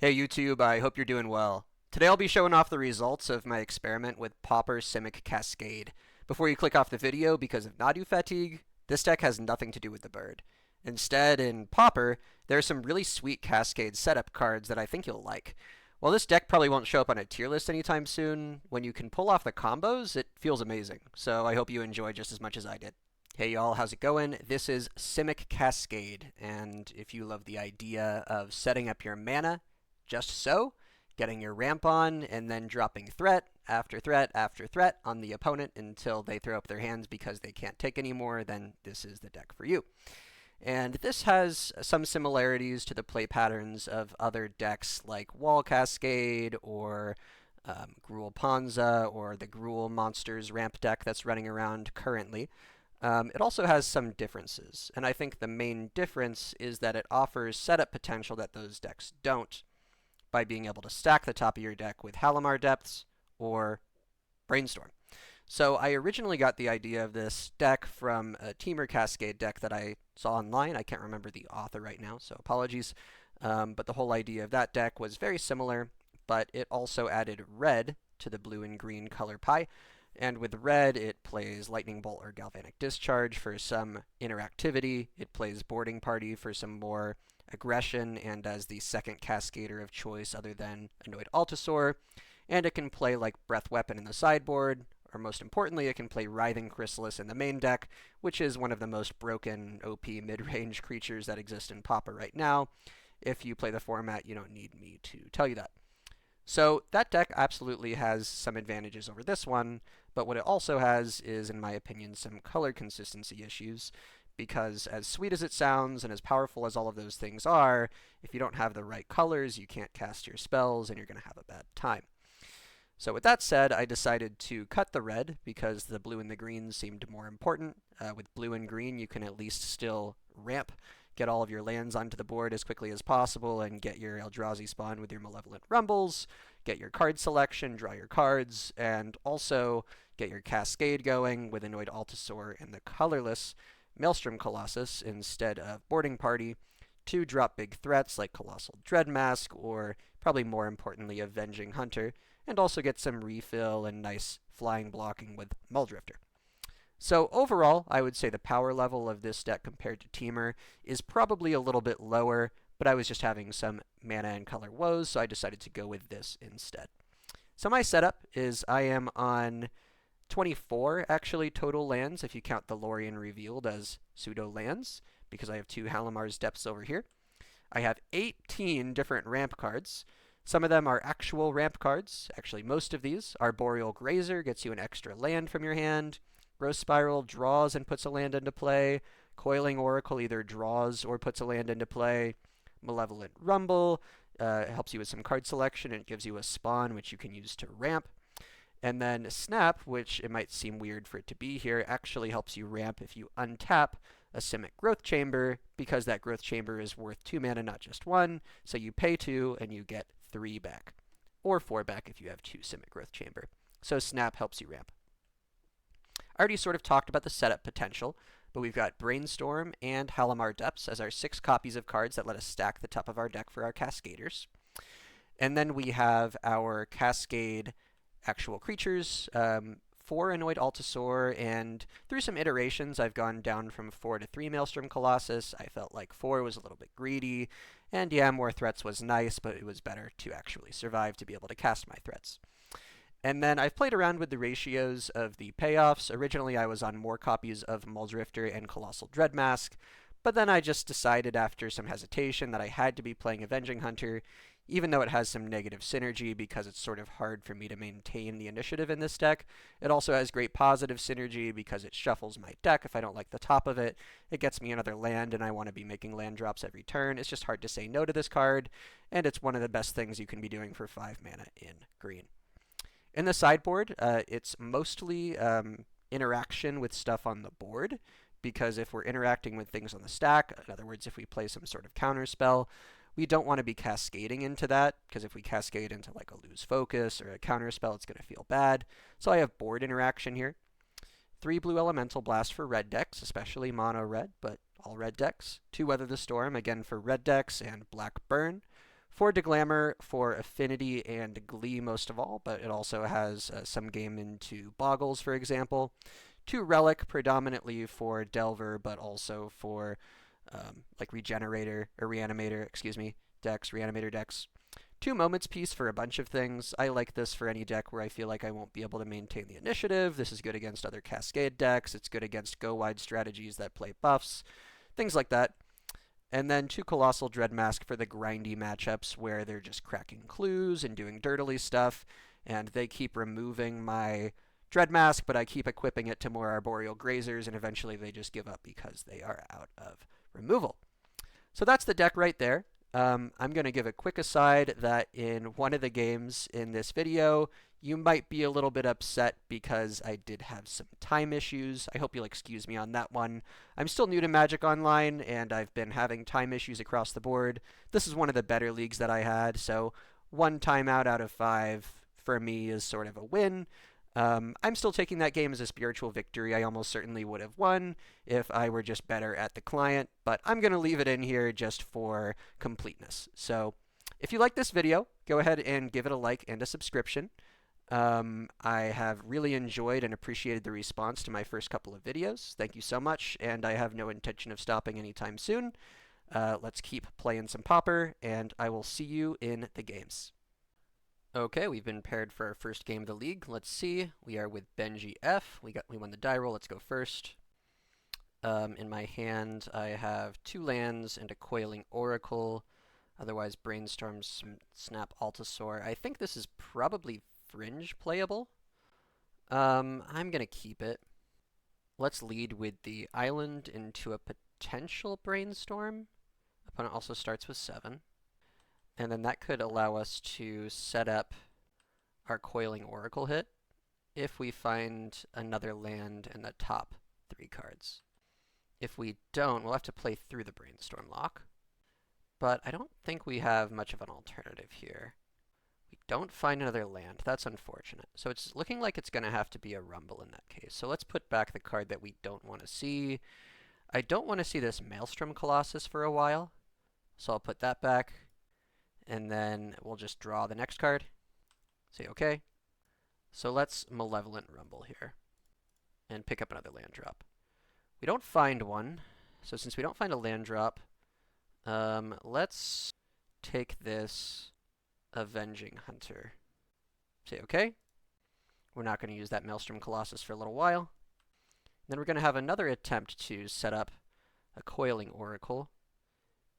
Hey YouTube, I hope you're doing well. Today I'll be showing off the results of my experiment with Pauper Simic Cascade. Before you click off the video because of Nadu fatigue, this deck has nothing to do with the bird. Instead, in Pauper, there are some really sweet Cascade setup cards that I think you'll like. While this deck probably won't show up on a tier list anytime soon, when you can pull off the combos, it feels amazing. So I hope you enjoy just as much as I did. Hey y'all, how's it going? This is Simic Cascade, and if you love the idea of setting up your mana just so, getting your ramp on, and then dropping threat after threat after threat on the opponent until they throw up their hands because they can't take anymore, then this is the deck for you. And this has some similarities to the play patterns of other decks like Wall Cascade or Gruul Panza or the Gruul Monsters ramp deck that's running around currently. It also has some differences, and I think the main difference is that it offers setup potential that those decks don't by being able to stack the top of your deck with Halimar Depths or Brainstorm. So I originally got the idea of this deck from a Temur Cascade deck that I saw online. I can't remember the author right now, so apologies. But the whole idea of that deck was very similar, but it also added red to the blue and green color pie. And with red, it plays Lightning Bolt or Galvanic Discharge for some interactivity. It plays Boarding Party for some more aggression and as the second Cascader of choice other than Annoyed Altasaur. And it can play like Breath Weapon in the sideboard, or most importantly, it can play Writhing Chrysalis in the main deck, which is one of the most broken OP mid-range creatures that exist in Pauper right now. If you play the format, you don't need me to tell you that. So that deck absolutely has some advantages over this one, but what it also has is, in my opinion, some color consistency issues, because as sweet as it sounds and as powerful as all of those things are, if you don't have the right colors, you can't cast your spells and you're going to have a bad time. So with that said, I decided to cut the red because the blue and the green seemed more important. With blue and green, you can at least still ramp, get all of your lands onto the board as quickly as possible, and get your Eldrazi spawn with your Malevolent Rumbles, get your card selection, draw your cards, and also get your Cascade going with Annoyed Altasaur and the colorless Maelstrom Colossus instead of Boarding Party to drop big threats like Colossal Dreadmask or, probably more importantly, Avenging Hunter, and also get some refill and nice flying blocking with Muldrifter. So overall, I would say the power level of this deck compared to Temur is probably a little bit lower, but I was just having some mana and color woes, so I decided to go with this instead. So my setup is I am on 24 actually total lands if you count the Lorien Revealed as pseudo lands, because I have two Halimar's Depths over here. I have 18 different ramp cards. Some of them are actual ramp cards. Actually, most of these. Arboreal Grazer gets you an extra land from your hand. Growth Spiral draws and puts a land into play. Coiling Oracle either draws or puts a land into play. Malevolent Rumble helps you with some card selection and gives you a spawn which you can use to ramp. And then Snap, which it might seem weird for it to be here, actually helps you ramp if you untap a Simic Growth Chamber, because that Growth Chamber is worth 2 mana, not just 1, so you pay 2 and you get 3 back. Or 4 back if you have 2 Simic Growth Chamber. So Snap helps you ramp. I already sort of talked about the setup potential, but we've got Brainstorm and Halimar Depths as our 6 copies of cards that let us stack the top of our deck for our Cascaders. And then we have our Cascade actual creatures, 4 Annoyed Altasaur, and through some iterations I've gone down from 4 to 3 Maelstrom Colossus. I felt like 4 was a little bit greedy, and yeah, more threats was nice, but it was better to actually survive to be able to cast my threats. And then I've played around with the ratios of the payoffs. Originally I was on more copies of Muldrifter and Colossal Dreadmask, but then I just decided after some hesitation that I had to be playing Avenging Hunter, even though it has some negative synergy because it's sort of hard for me to maintain the initiative in this deck. It also has great positive synergy because it shuffles my deck if I don't like the top of it. It gets me another land and I want to be making land drops every turn. It's just hard to say no to this card, and it's one of the best things you can be doing for 5 mana in green. In the sideboard, it's mostly interaction with stuff on the board, because if we're interacting with things on the stack, in other words, if we play some sort of counter spell, we don't want to be cascading into that, because if we cascade into like a lose focus or a counter spell, it's going to feel bad. So I have board interaction here. 3 blue elemental blast for red decks, especially mono red, but all red decks. 2 weather the storm, again for red decks, and black burn. 4 Deglamour for Affinity and Glee most of all, but it also has some game into Boggles, for example. 2 Relic, predominantly for Delver, but also for like Regenerator, or Reanimator, excuse me, decks, Reanimator decks. 2 Moments Piece for a bunch of things. I like this for any deck where I feel like I won't be able to maintain the initiative. This is good against other Cascade decks. It's good against go-wide strategies that play buffs, things like that. And then 2 Colossal Dreadmask for the grindy matchups where they're just cracking clues and doing dirtily stuff, and they keep removing my Dreadmask, but I keep equipping it to more Arboreal Grazers, and eventually they just give up because they are out of removal. So that's the deck right there. I'm going to give a quick aside that in one of the games in this video, you might be a little bit upset because I did have some time issues. I hope you'll excuse me on that one. I'm still new to Magic Online, and I've been having time issues across the board. This is one of the better leagues that I had, so 1 timeout out of 5 for me is sort of a win. I'm still taking that game as a spiritual victory. I almost certainly would have won if I were just better at the client, but I'm going to leave it in here just for completeness. So if you like this video, go ahead and give it a like and a subscription. I have really enjoyed and appreciated the response to my first couple of videos. Thank you so much, and I have no intention of stopping anytime soon. Let's keep playing some Pauper, and I will see you in the games. Okay, we've been paired for our first game of the league. Let's see. We are with Benji F. We won the die roll. Let's go first. In my hand, I have 2 lands and a Coiling Oracle. Otherwise, Brainstorm, Snap, Altasaur. I think this is probably Fringe playable. I'm going to keep it. Let's lead with the island into a potential Brainstorm. Opponent also starts with 7. And then that could allow us to set up our Coiling Oracle hit if we find another land in the top 3 cards. If we don't, we'll have to play through the Brainstorm lock. But I don't think we have much of an alternative here. We don't find another land. That's unfortunate. So it's looking like it's going to have to be a Rumble in that case. So let's put back the card that we don't want to see. I don't want to see this Maelstrom Colossus for a while. So I'll put that back. And then we'll just draw the next card. Say OK. So let's Malevolent Rumble here. And pick up another land drop. We don't find one. So since we don't find a land drop, let's take this Avenging Hunter. Say OK. We're not going to use that Maelstrom Colossus for a little while. Then we're going to have another attempt to set up a Coiling Oracle.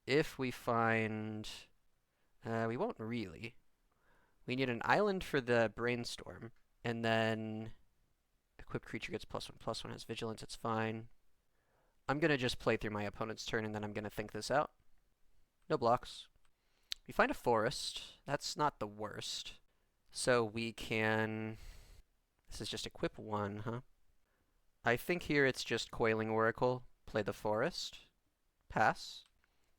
If we find... we won't really. We need an island for the Brainstorm, and then equipped creature gets +1/+1, has vigilance, it's fine. I'm going to just play through my opponent's turn, and then I'm going to think this out. No blocks. We find a forest. That's not the worst. So we can... This is just equip 1, huh? I think here it's just Coiling Oracle, play the forest, pass.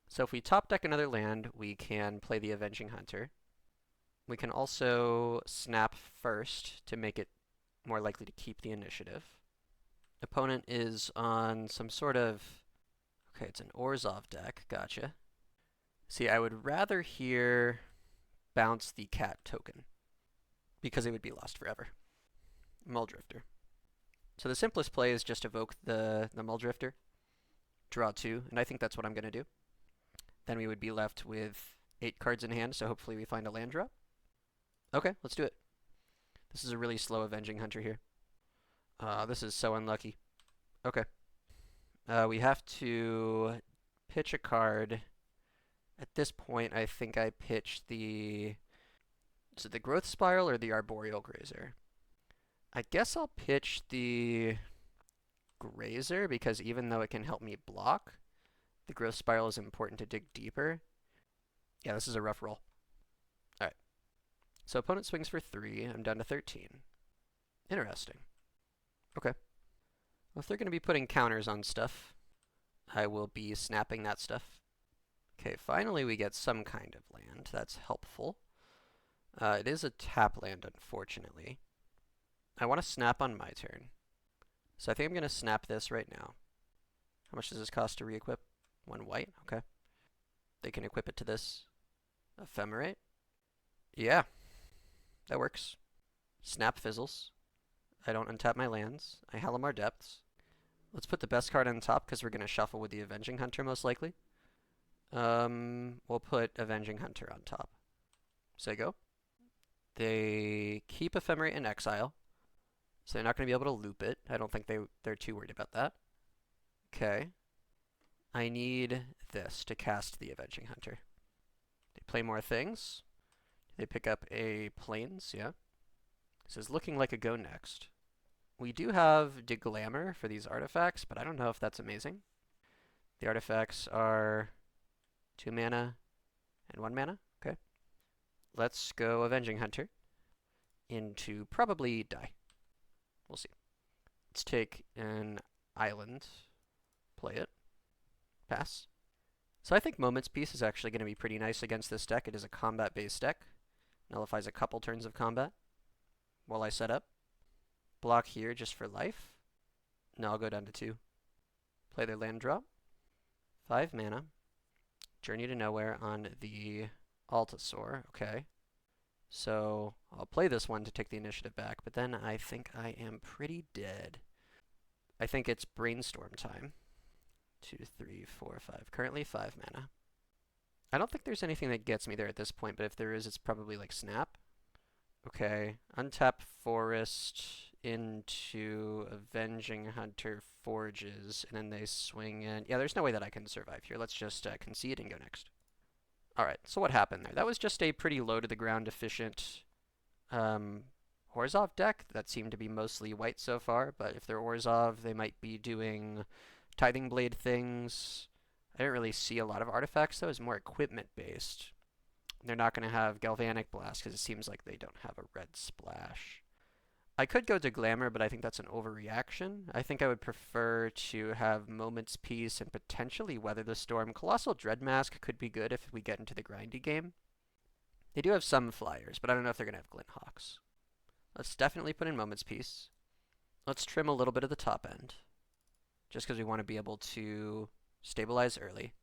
So if we top deck another land, we can play the Avenging Hunter. We can also snap first to make it more likely to keep the initiative. Opponent is on some sort of... Okay, it's an Orzhov deck. Gotcha. See, I would rather here bounce the cat token because it would be lost forever. Muldrifter. So the simplest play is just evoke the Muldrifter, draw 2, and I think that's what I'm going to do. Then we would be left with 8 cards in hand, so hopefully we find a land drop. Okay, let's do it. This is a really slow Avenging Hunter here. This is so unlucky. Okay. We have to pitch a card. At this point, I think I pitched the... Is it the Growth Spiral or the Arboreal Grazer? I guess I'll pitch the Grazer, because even though it can help me block, the Growth Spiral is important to dig deeper. Yeah, this is a rough roll. Alright. So opponent swings for 3. I'm down to 13. Interesting. Okay. Well, if they're going to be putting counters on stuff, I will be snapping that stuff. Okay, finally we get some kind of land. That's helpful. It is a tap land, unfortunately. I want to snap on my turn. So I think I'm going to snap this right now. How much does this cost to re-equip? 1 white? Okay. They can equip it to this. Ephemerate. Yeah, that works. Snap fizzles. I don't untap my lands. I Halimar Depths. Let's put the best card on top because we're going to shuffle with the Avenging Hunter most likely. We'll put Avenging Hunter on top. Say go. They keep Ephemerate in exile, so they're not going to be able to loop it. I don't think they're too worried about that. Okay. I need this to cast the Avenging Hunter. They play more things. They pick up a Plains, yeah. This is looking like a go next. We do have Deglamour for these artifacts, but I don't know if that's amazing. The artifacts are 2 mana and 1 mana. Okay. Let's go Avenging Hunter into probably die. We'll see. Let's take an island, play it, pass. So I think Moment's Peace is actually going to be pretty nice against this deck. It is a combat-based deck. Nullifies a couple turns of combat while I set up. Block here just for life. Now I'll go down to 2. Play their land drop. 5 mana. Journey to Nowhere on the Altasaur. Okay. So I'll play this one to take the initiative back, but then I think I am pretty dead. I think it's Brainstorm time. 2, 3, 4, 5. Currently 5 mana. I don't think there's anything that gets me there at this point, but if there is, it's probably like Snap. Okay. Untap Forest into Avenging Hunter Forges, and then they swing in. Yeah, there's no way that I can survive here. Let's just concede and go next. Alright, so what happened there? That was just a pretty low-to-the-ground efficient Orzhov deck that seemed to be mostly white so far, but if they're Orzhov, they might be doing Tithing Blade things. I didn't really see a lot of artifacts, though. It's more equipment-based. They're not going to have Galvanic Blast because it seems like they don't have a red splash. I could go to Glamour, but I think that's an overreaction. I think I would prefer to have Moment's Peace and potentially Weather the Storm. Colossal Dreadmask could be good if we get into the grindy game. They do have some flyers, but I don't know if they're going to have Glint Hawks. Let's definitely put in Moment's Peace. Let's trim a little bit of the top end, just because we want to be able to stabilize early.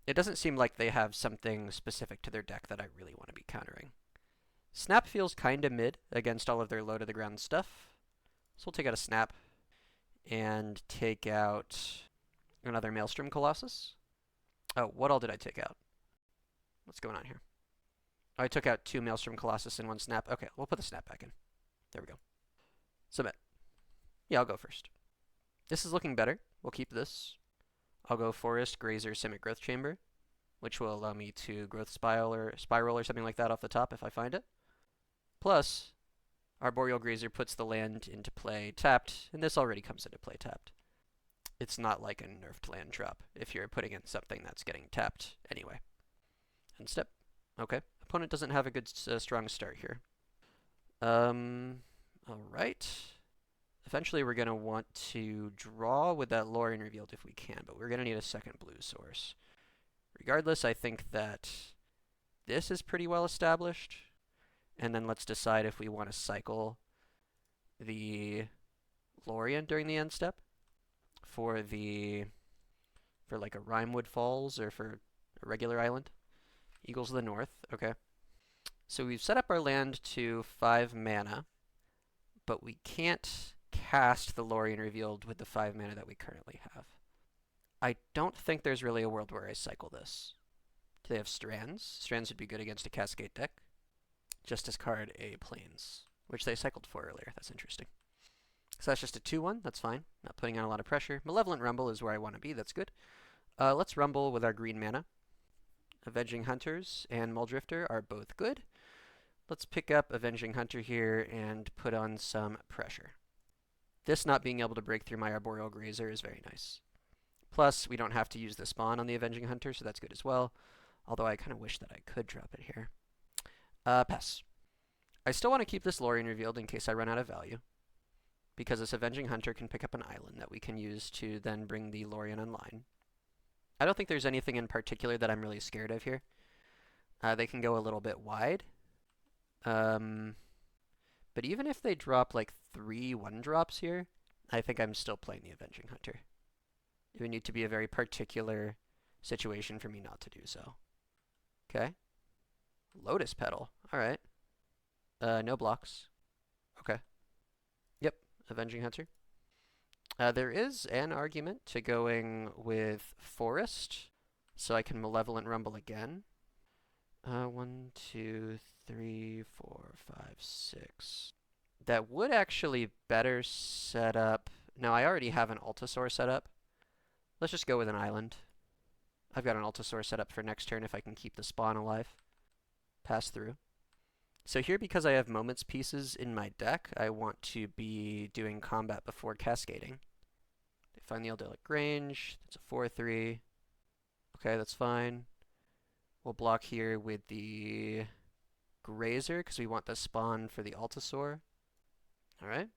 It doesn't seem like they have something specific to their deck that I really want to be countering. Snap feels kind of mid against all of their low-to-the-ground stuff. So we'll take out a Snap and take out another Maelstrom Colossus. Oh, what all did I take out? What's going on here? Oh, I took out 2 Maelstrom Colossus and 1 Snap. Okay, we'll put the Snap back in. There we go. Submit. Yeah, I'll go first. This is looking better. We'll keep this. I'll go Forest, Grazer, Simic Growth Chamber, which will allow me to Growth Spiral or something like that off the top if I find it. Plus, Arboreal Grazer puts the land into play tapped, and this already comes into play tapped. It's not like a nerfed land drop if you're putting in something that's getting tapped anyway. End step. Okay. Opponent doesn't have a good, strong start here. Alright. Eventually we're going to want to draw with that Lorien revealed if we can, but we're going to need a second blue source. Regardless, I think that this is pretty well established. And then let's decide if we want to cycle the Lorien during the end step for like a Rimewood Falls or for a regular island. Eagles of the North, okay. So we've set up our land to 5 mana, but we can't cast the Lorien revealed with the 5 mana that we currently have. I don't think there's really a world where I cycle this. Do they have Strands? Strands would be good against a Cascade deck. Just discard a Plains, which they cycled for earlier. That's interesting. So that's just a 2-1. That's fine. Not putting on a lot of pressure. Malevolent Rumble is where I want to be. That's good. Let's Rumble with our green mana. Avenging Hunters and Muldrifter are both good. Let's pick up Avenging Hunter here and put on some pressure. This not being able to break through my Arboreal Grazer is very nice. Plus, we don't have to use the spawn on the Avenging Hunter, so that's good as well. Although I kind of wish that I could drop it here. Pass. I still want to keep this Lorien revealed in case I run out of value, because this Avenging Hunter can pick up an island that we can use to then bring the Lorien online. I don't think there's anything in particular that I'm really scared of here. They can go a little bit wide. But even if they drop like 3 1-drops here, I think I'm still playing the Avenging Hunter. It would need to be a very particular situation for me not to do so. Okay. Lotus Petal. Alright. No blocks. Okay. Yep. Avenging Hunter. There is an argument to going with Forest, so I can Malevolent Rumble again. 1, 2, 3, 4, 5, 6. That would actually better set up... No, I already have an Altasaur set up. Let's just go with an island. I've got an Altasaur set up for next turn if I can keep the spawn alive. Pass through. So here, because I have Moments pieces in my deck, I want to be doing combat before cascading. They find the Idyllic Range. That's a 4-3. Okay, that's fine. We'll block here with the Grazer, because we want the spawn for the Altasaur. Alright.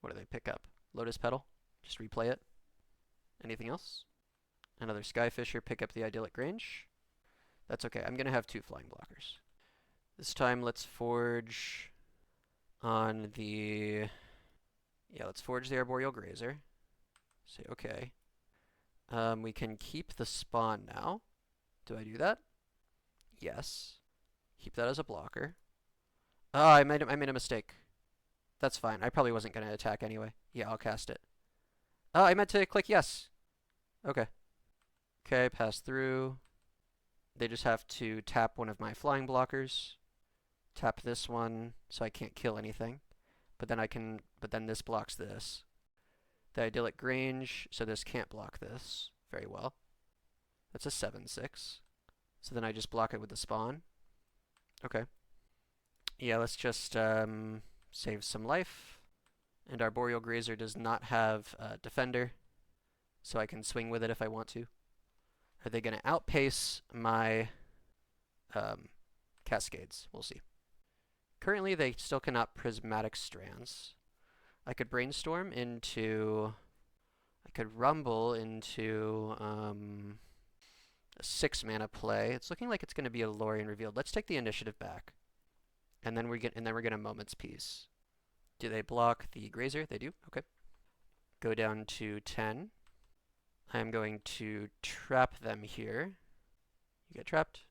What do they pick up? Lotus Petal. Just replay it. Anything else? Another Skyfisher, pick up the Idyllic Range. That's okay. I'm going to have 2 flying blockers. This time, let's forge on the... Yeah, let's forge the Arboreal Grazer. Say okay. We can keep the spawn now. Do I do that? Yes. Keep that as a blocker. Oh, I made a mistake. That's fine. I probably wasn't going to attack anyway. Yeah, I'll cast it. Oh, I meant to click yes. Okay. Okay, pass through. They just have to tap one of my flying blockers. Tap this one so I can't kill anything. But then this blocks this. The Idyllic Range, so this can't block this very well. That's a 7-6. So then I just block it with the spawn. Okay. Yeah, let's just save some life. And Arboreal Grazer does not have Defender, so I can swing with it if I want to. Are they going to outpace my Cascades? We'll see. Currently, they still cannot Prismatic Strands. I could Brainstorm into... I could Rumble into a 6-mana play. It's looking like it's going to be a Lorien Revealed. Let's take the initiative back. And then we're gonna Moments Peace. Do they block the Grazer? They do. Okay. Go down to 10. I'm going to trap them here. You get trapped.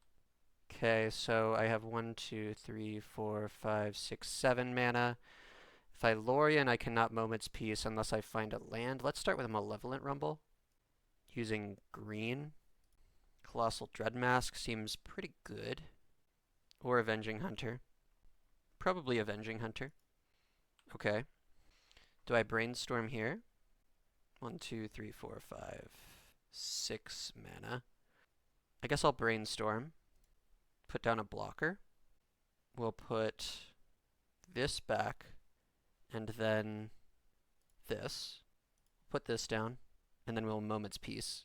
Okay, so I have 1, 2, 3, 4, 5, 6, 7 mana. If I Lorien, I cannot Moments Peace unless I find a land. Let's start with a Malevolent Rumble. Using green. Colossal Dreadmask seems pretty good. Or Avenging Hunter. Probably Avenging Hunter. Okay. Do I Brainstorm here? 1, 2, 3, 4, 5, 6 mana. I guess I'll Brainstorm. Put down a blocker. We'll put this back. And then this. Put this down. And then we'll Moments Peace.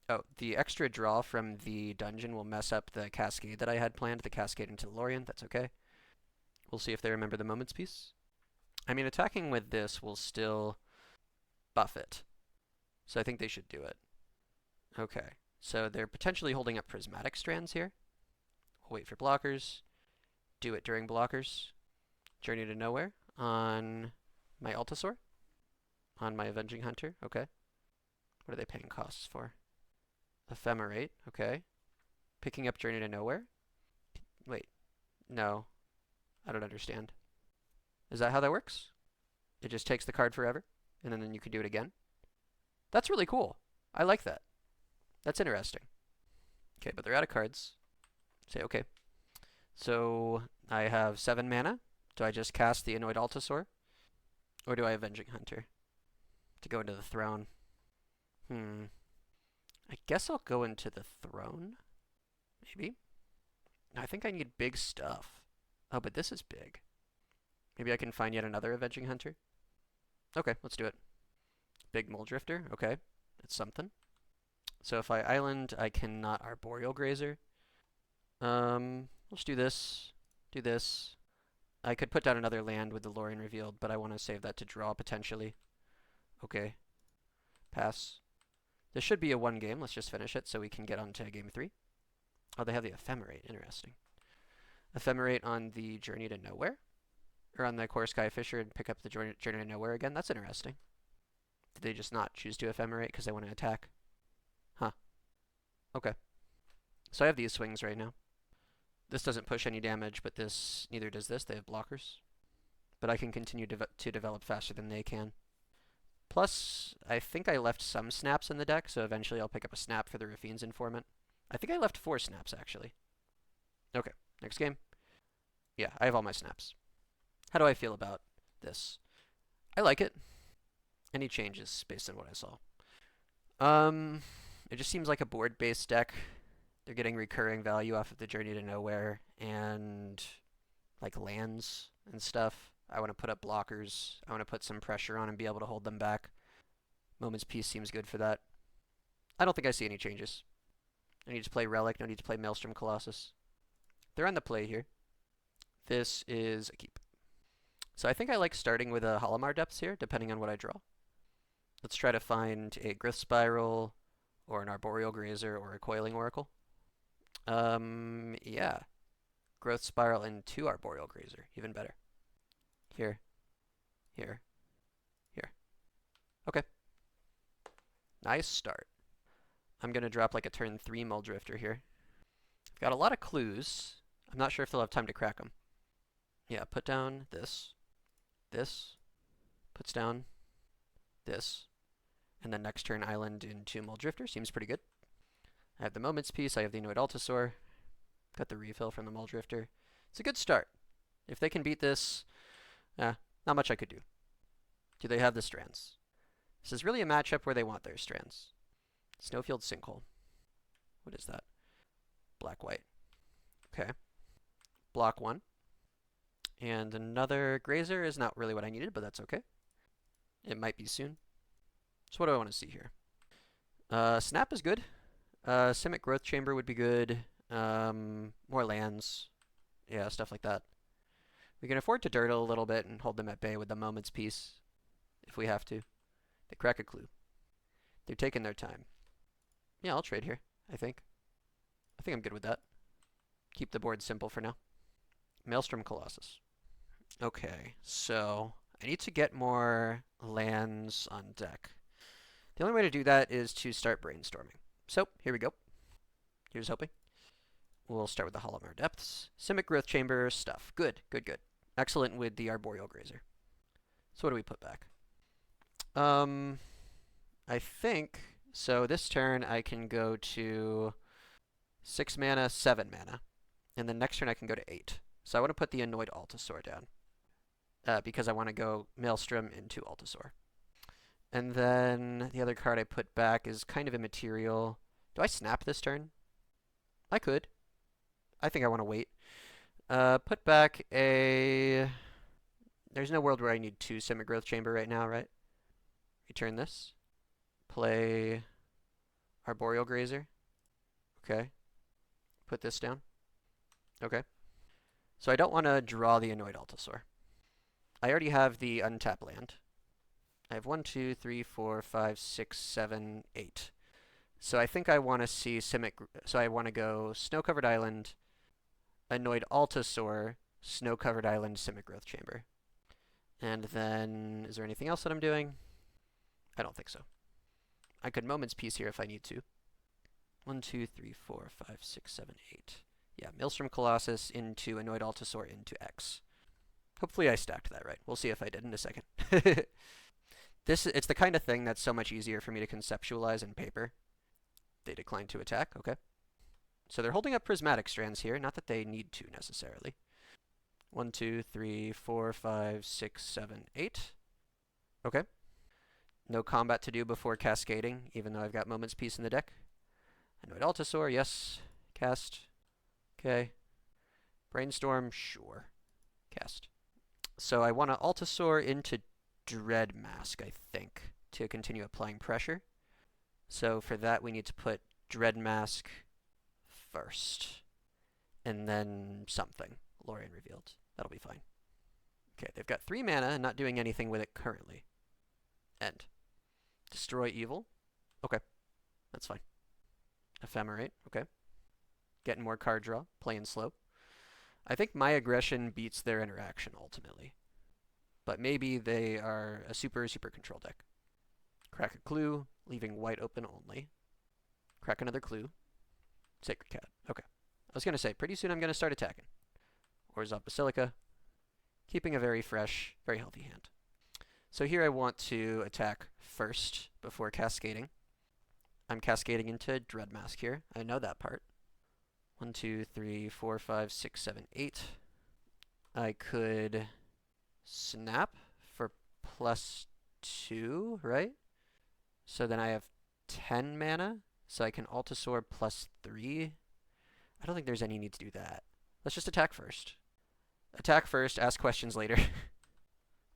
Oh, the extra draw from the dungeon will mess up the Cascade that I had planned. The Cascade into Lorien. That's okay. We'll see if they remember the Moments Peace. I mean, attacking with this will still buff it. So I think they should do it. Okay. So they're potentially holding up Prismatic Strands here. We'll wait for blockers. Do it during blockers. Journey to Nowhere on my Altasaur. On my Avenging Hunter. Okay. What are they paying costs for? Ephemerate. Okay. Picking up Journey to Nowhere. Wait. No. I don't understand. Is that how that works? It just takes the card forever, and then you can do it again? That's really cool. I like that. That's interesting. Okay, but they're out of cards. Say okay. So I have 7 mana. Do I just cast the Annoyed Altasaur? Or do I Avenging Hunter to go into the throne? I guess I'll go into the throne. Maybe. I think I need big stuff. Oh, but this is big. Maybe I can find yet another Avenging Hunter? Okay, let's do it. Big Mole Drifter. Okay, that's something. So if I island, I cannot Arboreal Grazer. Let's do this. Do this. I could put down another land with the Lorien Revealed, but I want to save that to draw potentially. Okay. Pass. This should be a 1 game. Let's just finish it so we can get on to game 3. Oh, they have the Ephemerate. Interesting. Ephemerate on the Journey to Nowhere? Or on the Core Skyfisher and pick up the Journey to Nowhere again? That's interesting. Did they just not choose to Ephemerate because they want to attack? Huh. Okay. So I have these swings right now. This doesn't push any damage, but this neither does this. They have blockers. But I can continue to develop faster than they can. Plus, I think I left some snaps in the deck, so eventually I'll pick up a snap for the Rafine's Informant. I think I left 4 snaps, actually. Okay, next game. Yeah, I have all my snaps. How do I feel about this? I like it. Any changes based on what I saw? It just seems like a board-based deck. They're getting recurring value off of the Journey to Nowhere and like lands and stuff. I want to put up blockers. I want to put some pressure on and be able to hold them back. Moment's Peace seems good for that. I don't think I see any changes. No need to play Relic. No need to play Maelstrom Colossus. They're on the play here. This is a keep. So I think I like starting with a Halimar Depths here, depending on what I draw. Let's try to find a Growth Spiral, or an Arboreal Grazer, or a Coiling Oracle. Yeah. Growth Spiral into Arboreal Grazer, even better. Here. Here. Here. Okay. Nice start. I'm going to drop like a turn 3 Muldrifter here. I've got a lot of clues. I'm not sure if they'll have time to crack them. Yeah, put down this. This. Puts down this. And then next turn Island into Muldrifter. Seems pretty good. I have the Moment's Peace. I have the Annoyed Altasaur. Got the refill from the Muldrifter. It's a good start. If they can beat this, not much I could do. Do they have the Strands? This is really a matchup where they want their Strands. Snowfield Sinkhole. What is that? Black-white. Okay. Block 1. And another Grazer is not really what I needed, but that's okay. It might be soon. So what do I want to see here? Snap is good. Simic Growth Chamber would be good. More lands. Yeah, stuff like that. We can afford to dirtle a little bit and hold them at bay with the Moment's Peace, if we have to. They crack a clue. They're taking their time. Yeah, I'll trade here, I think. I think I'm good with that. Keep the board simple for now. Maelstrom Colossus. Okay, so I need to get more lands on deck. The only way to do that is to start brainstorming. So, here we go. Here's hoping. We'll start with the Halimar Depths. Simic Growth Chamber stuff. Good, good, good. Excellent with the Arboreal Grazer. So what do we put back? I think, so this turn I can go to 6 mana, 7 mana. And then next turn I can go to 8. So I want to put the Annoyed Altasaur down. Because I want to go Maelstrom into Altasaur. And then the other card I put back is kind of immaterial. Do I snap this turn? I could. I think I want to wait. Put back a... There's no world where I need 2 Simic Growth Chamber right now, right? Return this. Play Arboreal Grazer. Okay. Put this down. Okay. So I don't want to draw the Annoyed Altasaur. I already have the untapped land. I have 1, 2, 3, 4, 5, 6, 7, 8. So I think I want to see Simic... So I want to go Snow-Covered Island, Annoyed Altasaur, Snow-Covered Island, Simic Growth Chamber. And then... Is there anything else that I'm doing? I don't think so. I could Moment's Peace here if I need to. 1, 2, 3, 4, 5, 6, 7, 8. Yeah, Maelstrom Colossus into Annoyed Altasaur into X. Hopefully I stacked that right. We'll see if I did in a second. It's the kind of thing that's so much easier for me to conceptualize in paper. They decline to attack, okay. So they're holding up Prismatic Strands here, not that they need to necessarily. 1, 2, 3, 4, 5, 6, 7, 8. Okay. No combat to do before cascading, even though I've got Moment's Peace in the deck. Annoyed Altasaur, yes. Cast. Okay. Brainstorm, sure. Cast. So I want to Altasaur into Dread Mask, I think, to continue applying pressure. So for that, we need to put Dread Mask first. And then something. Lorien Revealed. That'll be fine. Okay, they've got 3 mana and not doing anything with it currently. End. Destroy Evil. Okay, that's fine. Ephemerate. Okay. Getting more card draw. Playing slow. I think my aggression beats their interaction ultimately. But maybe they are a super control deck. Crack a clue, leaving white open only. Crack another clue. Sacred Cat. Okay. I was going to say, pretty soon I'm going to start attacking. Orzhov Basilica, keeping a very fresh, very healthy hand. So here I want to attack first before cascading. I'm cascading into Dreadmask here. I know that part. 1, 2, 3, 4, 5, 6, 7, 8. I could snap for +2, right? So then I have 10 mana, so I can Altasaur +3. I don't think there's any need to do that. Let's just attack first. Attack first, ask questions later.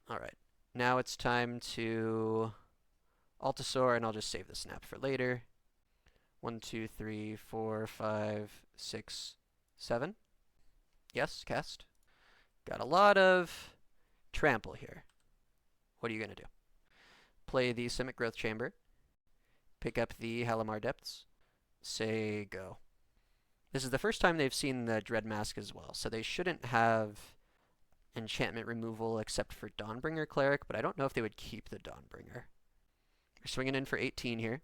Alright, now it's time to Altasaur, and I'll just save the snap for later. 1, 2, 3, 4, 5, 6, 7. Yes, cast. Got a lot of trample here. What are you going to do? Play the Simic Growth Chamber. Pick up the Halimar Depths. Say go. This is the first time they've seen the Dreadmask as well, so they shouldn't have enchantment removal except for Dawnbringer Cleric, but I don't know if they would keep the Dawnbringer. They're swinging in for 18 here.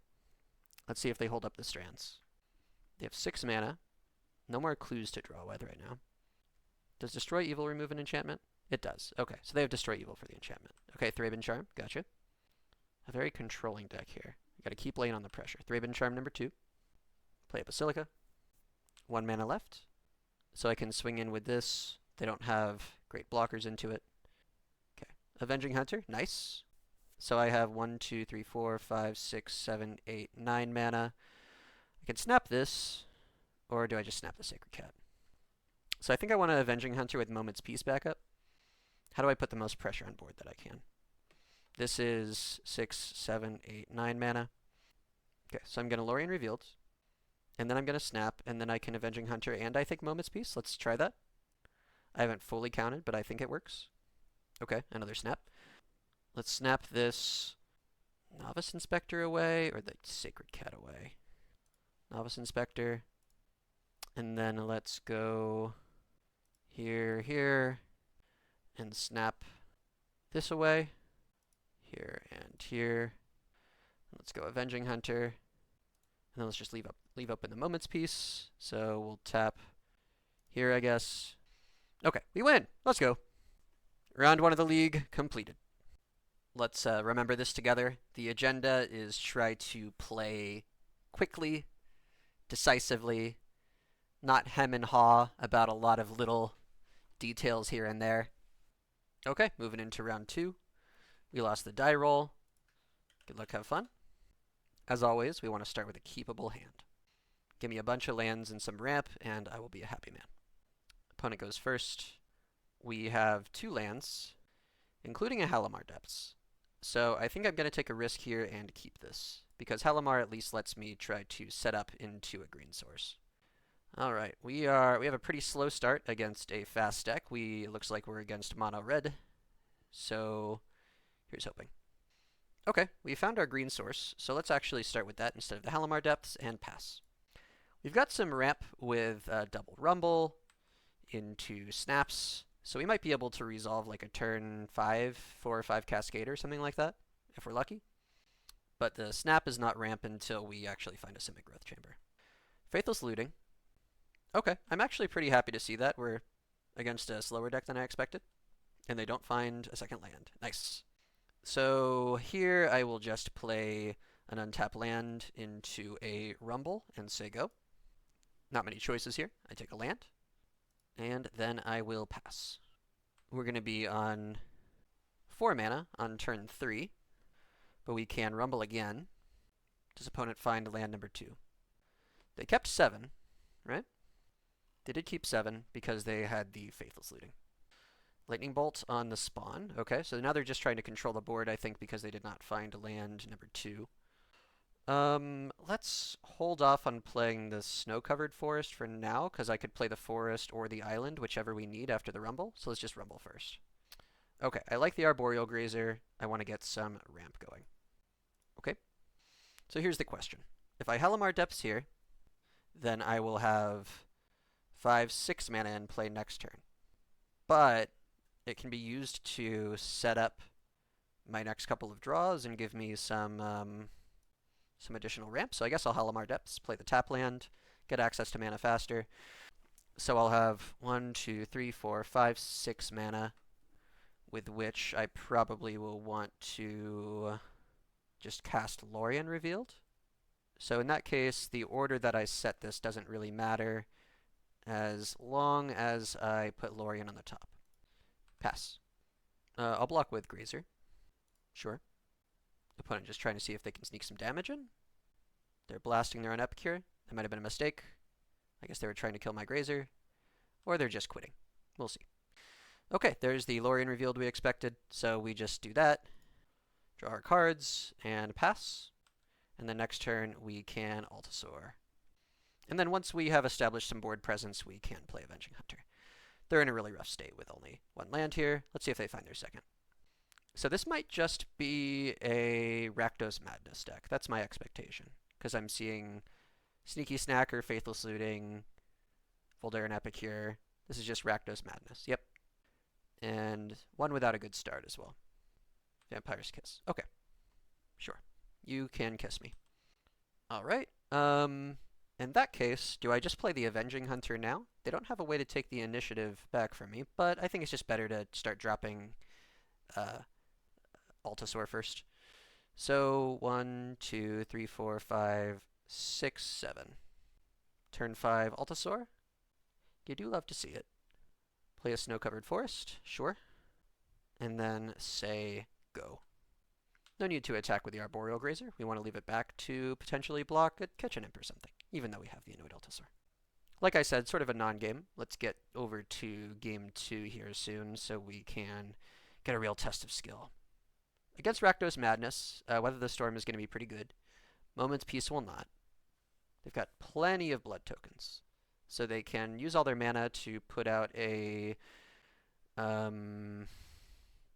Let's see if they hold up the strands. They have 6 mana. No more clues to draw with right now. Does Destroy Evil remove an enchantment? It does. Okay, so they have Destroy Evil for the enchantment. Okay, Thraben Charm. Gotcha. A very controlling deck here. You gotta keep laying on the pressure. Thraben Charm number 2. Play a Basilica. 1 mana left. So I can swing in with this. They don't have great blockers into it. Okay. Avenging Hunter. Nice. So I have 1, 2, 3, 4, 5, 6, 7, 8, 9 mana. I can snap this, or do I just snap the Sacred Cat? So I think I want to Avenging Hunter with Moment's Peace backup. How do I put the most pressure on board that I can? This is 6, 7, 8, 9 mana. Okay, so I'm going to Lorien Revealed, and then I'm going to snap, and then I can Avenging Hunter, and I think Moment's Peace. Let's try that. I haven't fully counted, but I think it works. Okay, another snap. Let's snap this Novice Inspector away, or the Sacred Cat away. Novice Inspector. And then let's go here, here, and snap this away. Here and here. Let's go Avenging Hunter. And then let's just leave open the Moment's Peace. So we'll tap here, I guess. Okay, we win. Let's go. Round 1 of the league completed. Let's remember this together. The agenda is try to play quickly, decisively, not hem and haw about a lot of little details here and there. Okay, moving into round 2. We lost the die roll. Good luck, have fun. As always, we want to start with a keepable hand. Give me a bunch of lands and some ramp, and I will be a happy man. Opponent goes first. We have 2 lands, including a Halimar Depths. So I think I'm going to take a risk here and keep this, because Halimar at least lets me try to set up into a green source. Alright, we have a pretty slow start against a fast deck. Looks like we're against mono red, so here's hoping. Okay, we found our green source, so let's actually start with that instead of the Halimar Depths and pass. We've got some ramp with double rumble into snaps, so we might be able to resolve like a turn 5, 4 or 5 cascade or something like that, if we're lucky. But the snap is not ramp until we actually find a Simic Growth Chamber. Faithless Looting. Okay, I'm actually pretty happy to see that. We're against a slower deck than I expected. And they don't find a second land. Nice. So here I will just play an untapped land into a rumble and say go. Not many choices here. I take a land. And then I will pass. We're going to be on 4 mana on turn 3. But we can rumble again. Does opponent find land number 2? They kept 7, right? They did keep 7 because they had the Faithless Looting. Lightning Bolt on the spawn. Okay, so now they're just trying to control the board, I think, because they did not find land number 2. Let's hold off on playing the Snow-Covered Forest for now, because I could play the Forest or the Island, whichever we need after the Rumble. So let's just Rumble first. Okay, I like the Arboreal Grazer. I want to get some ramp going. Okay, so here's the question. If I Halimar Depths here, then I will have 5, 6 mana in play next turn. But it can be used to set up my next couple of draws and give me some additional ramp. So I guess I'll Halimar Depths, play the tap land, get access to mana faster. So I'll have 1, 2, 3, 4, 5, 6 mana, with which I probably will want to just cast Lorien Revealed. So in that case, the order that I set this doesn't really matter, as long as I put Lorien on the top. Pass. I'll block with Grazer. Sure. Opponent just trying to see if they can sneak some damage in. They're blasting their own Epicure. That might have been a mistake. I guess they were trying to kill my Grazer. Or they're just quitting. We'll see. Okay, there's the Lorien Revealed we expected, so we just do that. Draw our cards, and pass. And the next turn, we can Altasaur. And then once we have established some board presence, we can play Avenging Hunter. They're in a really rough state with only one land here. Let's see if they find their second. So this might just be a Rakdos Madness deck. That's my expectation, because I'm seeing Sneaky Snacker, Faithless Looting, Voldaren Epicure. This is just Rakdos Madness. Yep. And one without a good start as well. Vampire's Kiss. Okay. Sure. You can kiss me. Alright. In that case, do I just play the Avenging Hunter now? They don't have a way to take the initiative back from me, but I think it's just better to start dropping Altasaur first. So 1, 2, 3, 4, 5, 6, 7. Turn 5 Altasaur. You do love to see it. Play a Snow-Covered Forest, sure. And then say go. No need to attack with the Arboreal Grazer. We want to leave it back to potentially block a Kitchen Imp or something, even though we have the Annoyed Altasaur. Like I said, sort of a non-game. Let's get over to game 2 here soon so we can get a real test of skill. Against Rakdos Madness, Weather the Storm is going to be pretty good. Moment's Peace will not. They've got plenty of blood tokens, so they can use all their mana to put out a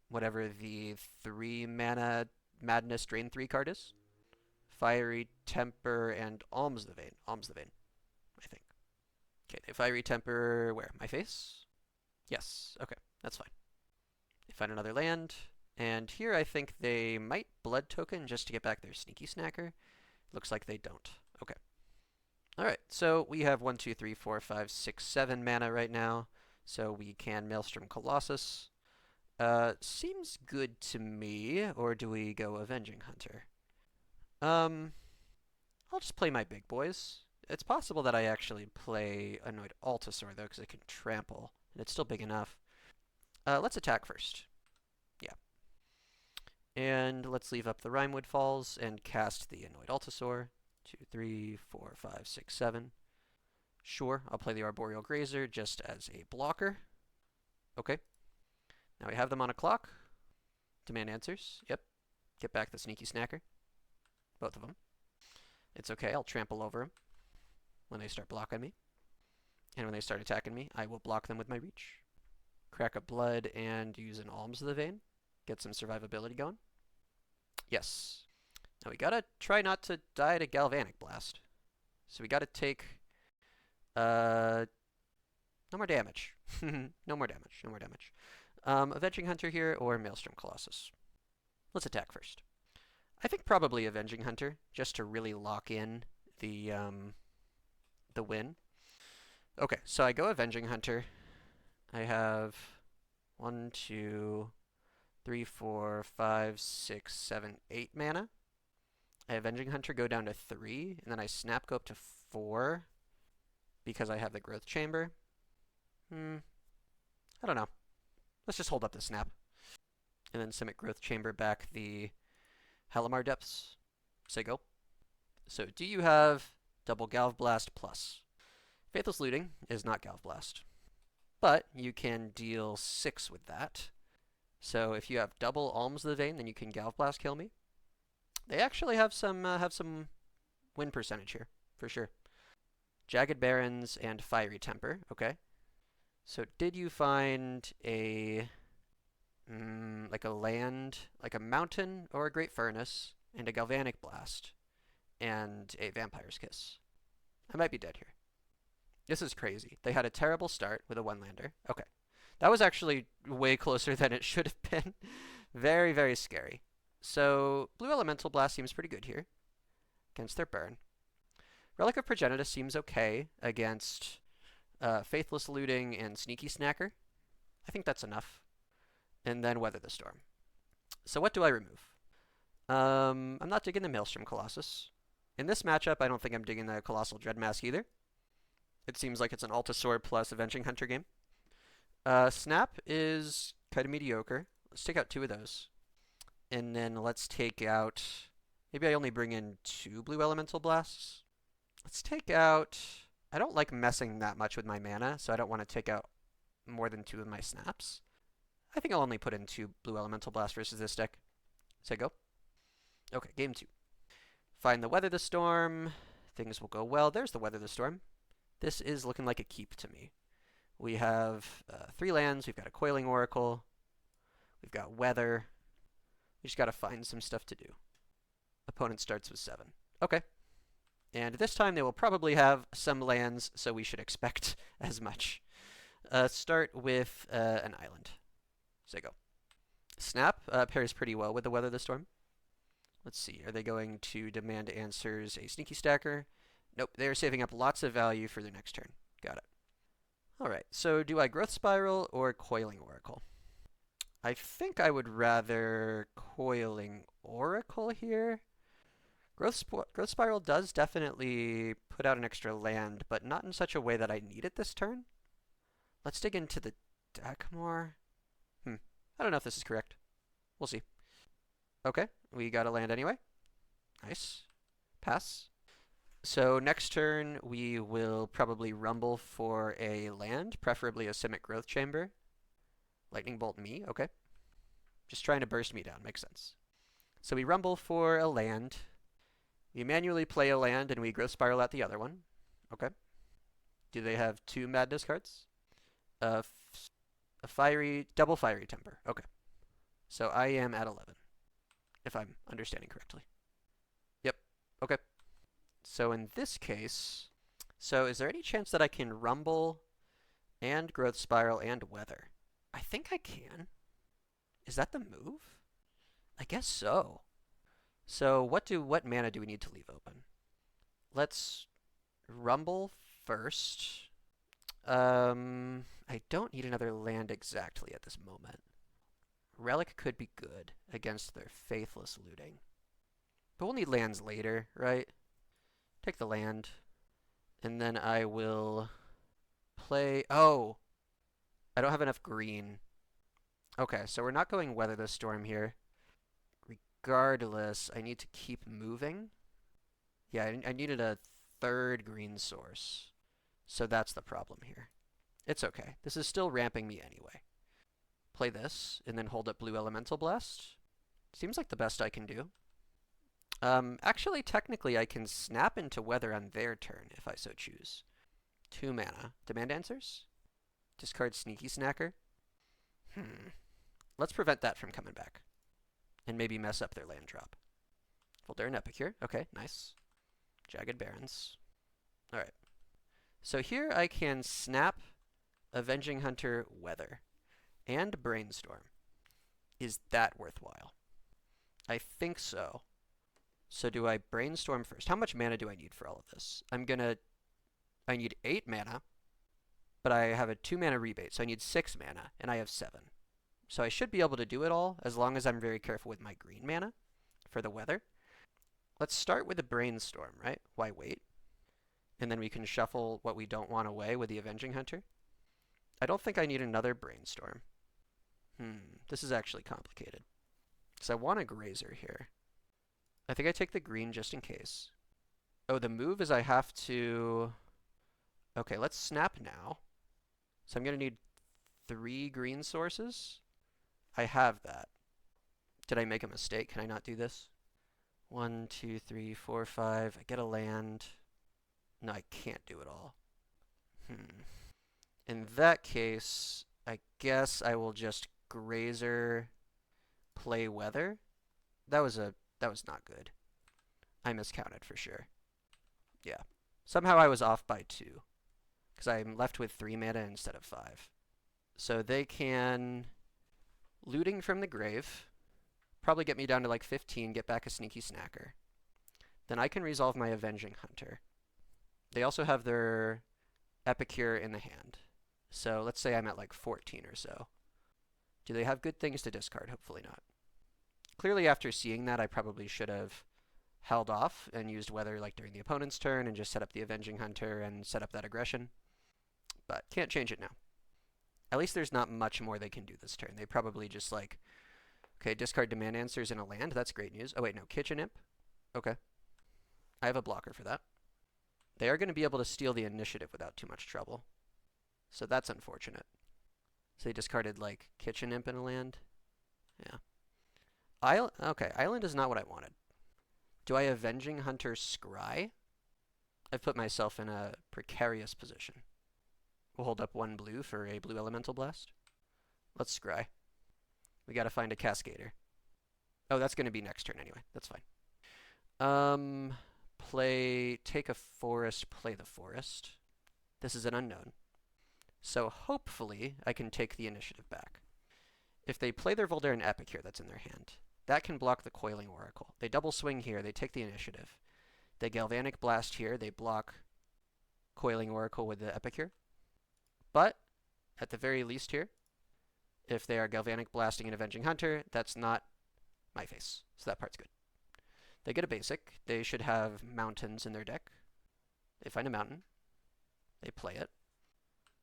whatever the 3 mana Madness Drain 3 card is. Fiery Temper and Alms the Vein. Alms the Vein, I think. Okay, they Fiery Temper where? My face? Yes. Okay, that's fine. They find another land, and here I think they might Blood Token just to get back their Sneaky Snacker. Looks like they don't. Okay. Alright, so we have 1, 2, 3, 4, 5, 6, 7 mana right now, so we can Maelstrom Colossus. Seems good to me, or do we go Avenging Hunter? I'll just play my big boys. It's possible that I actually play Annoyed Altasaur, though, because it can trample, and it's still big enough. Let's attack first. Yeah. And let's leave up the Rimewood Falls and cast the Annoyed Altasaur. 2, 3, 4, 5, 6, 7. Sure, I'll play the Arboreal Grazer just as a blocker. Okay. Now we have them on a clock. Demand answers. Yep. Get back the Sneaky Snacker. Both of them. It's okay, I'll trample over them when they start blocking me. And when they start attacking me, I will block them with my reach. Crack a Blood and use an Alms of the Vein. Get some survivability going. Yes. Now we gotta try not to die to Galvanic Blast. So we gotta take no more damage. No more damage. No more damage. Avenging Hunter here or Maelstrom Colossus. Let's attack first. I think probably Avenging Hunter, just to really lock in the win. Okay, so I go Avenging Hunter. I have 1, 2, 3, 4, 5, 6, 7, 8 mana. I Avenging Hunter go down to 3, and then I snap go up to 4 because I have the Growth Chamber. I don't know. Let's just hold up the snap. And then Simic Growth Chamber back the Halimar Depths. Say go. So do you have double Galv Blast plus? Faithless Looting is not Galv Blast, but you can deal 6 with that. So if you have double Alms of the Vein, then you can Galv Blast kill me. They actually have some win percentage here, for sure. Jagged Barrens and Fiery Temper, okay. So did you find a like a land, like a mountain or a Great Furnace, and a Galvanic Blast, and a Vampire's Kiss? I might be dead here. This is crazy. They had a terrible start with a one-lander. Okay. That was actually way closer than it should have been. Very, very scary. So Blue Elemental Blast seems pretty good here against their burn. Relic of Progenitus seems okay against Faithless Looting and Sneaky Snacker. I think that's enough. And then Weather the Storm. So what do I remove? I'm not digging the Maelstrom Colossus. In this matchup, I don't think I'm digging the Colossal Dreadmask either. It seems like it's an Altasaur plus Avenging Hunter game. Snap is kind of mediocre. Let's take out 2 of those. And then let's take out... Maybe I only bring in 2 Blue Elemental Blasts. Let's take out... I don't like messing that much with my mana, so I don't want to take out more than 2 of my snaps. I think I'll only put in 2 Blue Elemental Blasts versus this deck. Say go. Okay, game 2. Find the Weather the Storm. Things will go well. There's the Weather the Storm. This is looking like a keep to me. We have 3 lands. We've got a Coiling Oracle. We've got Weather. We just got to find some stuff to do. Opponent starts with 7. Okay. And this time they will probably have some lands, so we should expect as much. Start with an island. Say go. Snap pairs pretty well with the Weather the Storm. Let's see. Are they going to demand answers a Sneaky Stacker? Nope. They're saving up lots of value for their next turn. Got it. Alright. So do I Growth Spiral or Coiling Oracle? I think I would rather Coiling Oracle here. Growth Spiral does definitely put out an extra land, but not in such a way that I need it this turn. Let's dig into the deck more. I don't know if this is correct. We'll see. Okay, we got a land anyway. Nice. Pass. So next turn, we will probably rumble for a land, preferably a Simic Growth Chamber. Lightning Bolt me, okay. Just trying to burst me down, makes sense. So we rumble for a land. We manually play a land, and we Growth Spiral out the other one. Okay. Do they have 2 Madness cards? A double Fiery Temper. Okay. So I am at 11, if I'm understanding correctly. Yep. Okay. So in this case, is there any chance that I can rumble and Growth Spiral and Weather? I think I can. Is that the move? I guess so. So what mana do we need to leave open? Let's rumble first. I don't need another land exactly at this moment. Relic could be good against their Faithless Looting. But we'll need lands later, right? Take the land. And then I will play... Oh! I don't have enough green. Okay, so we're not going Weather the Storm here. Regardless, I need to keep moving. Yeah, I needed a 3rd green source. So that's the problem here. It's okay. This is still ramping me anyway. Play this, and then hold up Blue Elemental Blast. Seems like the best I can do. Actually, technically, I can snap into Weather on their turn, if I so choose. 2 mana. Demand answers? Discard Sneaky Snacker? Let's prevent that from coming back. And maybe mess up their land drop. Voldaren Epicure. Okay, nice. Jagged Barrens. Alright. So here I can snap Avenging Hunter Weather and Brainstorm. Is that worthwhile? I think so. So do I Brainstorm first? How much mana do I need for all of this? I need 8 mana, but I have a 2 mana rebate, so I need 6 mana, and I have 7. So I should be able to do it all, as long as I'm very careful with my green mana for the Weather. Let's start with the Brainstorm, right? Why wait? And then we can shuffle what we don't want away with the Avenging Hunter. I don't think I need another Brainstorm. This is actually complicated. Because I want a Grazer here. I think I take the green just in case. Oh, the move is I have to... Okay, let's snap now. So I'm going to need 3 green sources. I have that. Did I make a mistake? Can I not do this? 1, 2, 3, 4, 5. I get a land. No, I can't do it all. In that case, I guess I will just Grazer, play Weather. That was not good. I miscounted for sure. Yeah. Somehow I was off by 2. Because I'm left with 3 mana instead of 5. So they can... Looting from the grave. Probably get me down to like 15, get back a Sneaky Snacker. Then I can resolve my Avenging Hunter. They also have their Epicure in the hand. So let's say I'm at like 14 or so. Do they have good things to discard? Hopefully not. Clearly after seeing that, I probably should have held off and used Weather like during the opponent's turn and just set up the Avenging Hunter and set up that aggression. But can't change it now. At least there's not much more they can do this turn. They probably just like, okay, discard Demand Answers in a land. That's great news. Oh wait, no, Kitchen Imp. Okay. I have a blocker for that. They are going to be able to steal the initiative without too much trouble. So that's unfortunate. So they discarded like Kitchen Imp in a land. Yeah. Okay, Island is not what I wanted. Do I Avenging Hunter Scry? I've put myself in a precarious position. We'll hold up 1 blue for a blue elemental blast. Let's scry. We gotta find a Cascader. Oh, that's gonna be next turn anyway. That's fine. Take a forest, play the forest. This is an unknown. So hopefully I can take the initiative back. If they play their Voldaren Epicure that's in their hand, that can block the Coiling Oracle. They double swing here, they take the initiative. They Galvanic Blast here, they block Coiling Oracle with the Epicure. But, at the very least here, if they are Galvanic Blasting an Avenging Hunter, that's not my face. So that part's good. They get a basic. They should have mountains in their deck. They find a mountain. They play it.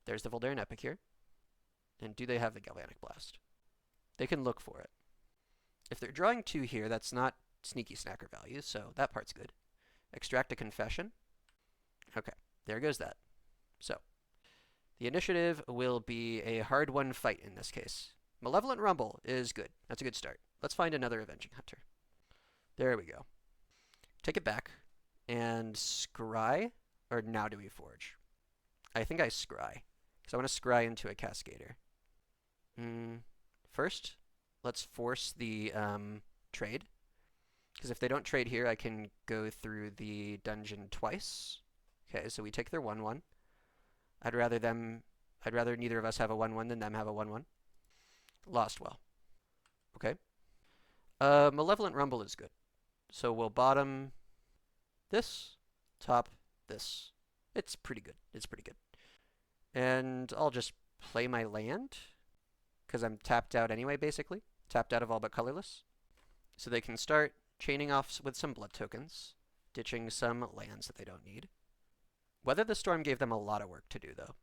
There's the Voldaren Epicure. And do they have the Galvanic Blast? They can look for it. If they're drawing 2 here, that's not Sneaky Snacker value, so that part's good. Extract a Confession. Okay, there goes that. So, the initiative will be a hard-won fight in this case. Malevolent Rumble is good. That's a good start. Let's find another Avenging Hunter. There we go. Take it back. And scry? Or now do we forge? I think I scry. Because I want to scry into a Cascader. First, let's force the trade. Because if they don't trade here, I can go through the dungeon twice. Okay, so we take their 1/1. I'd rather neither of us have a 1/1 than them have a 1/1. Lost well. Okay. Malevolent Rumble is good. So we'll bottom this, top this. It's pretty good. It's pretty good. And I'll just play my land, because I'm tapped out anyway, basically. Tapped out of all but colorless. So they can start chaining off with some blood tokens, ditching some lands that they don't need. Weather the Storm gave them a lot of work to do, though.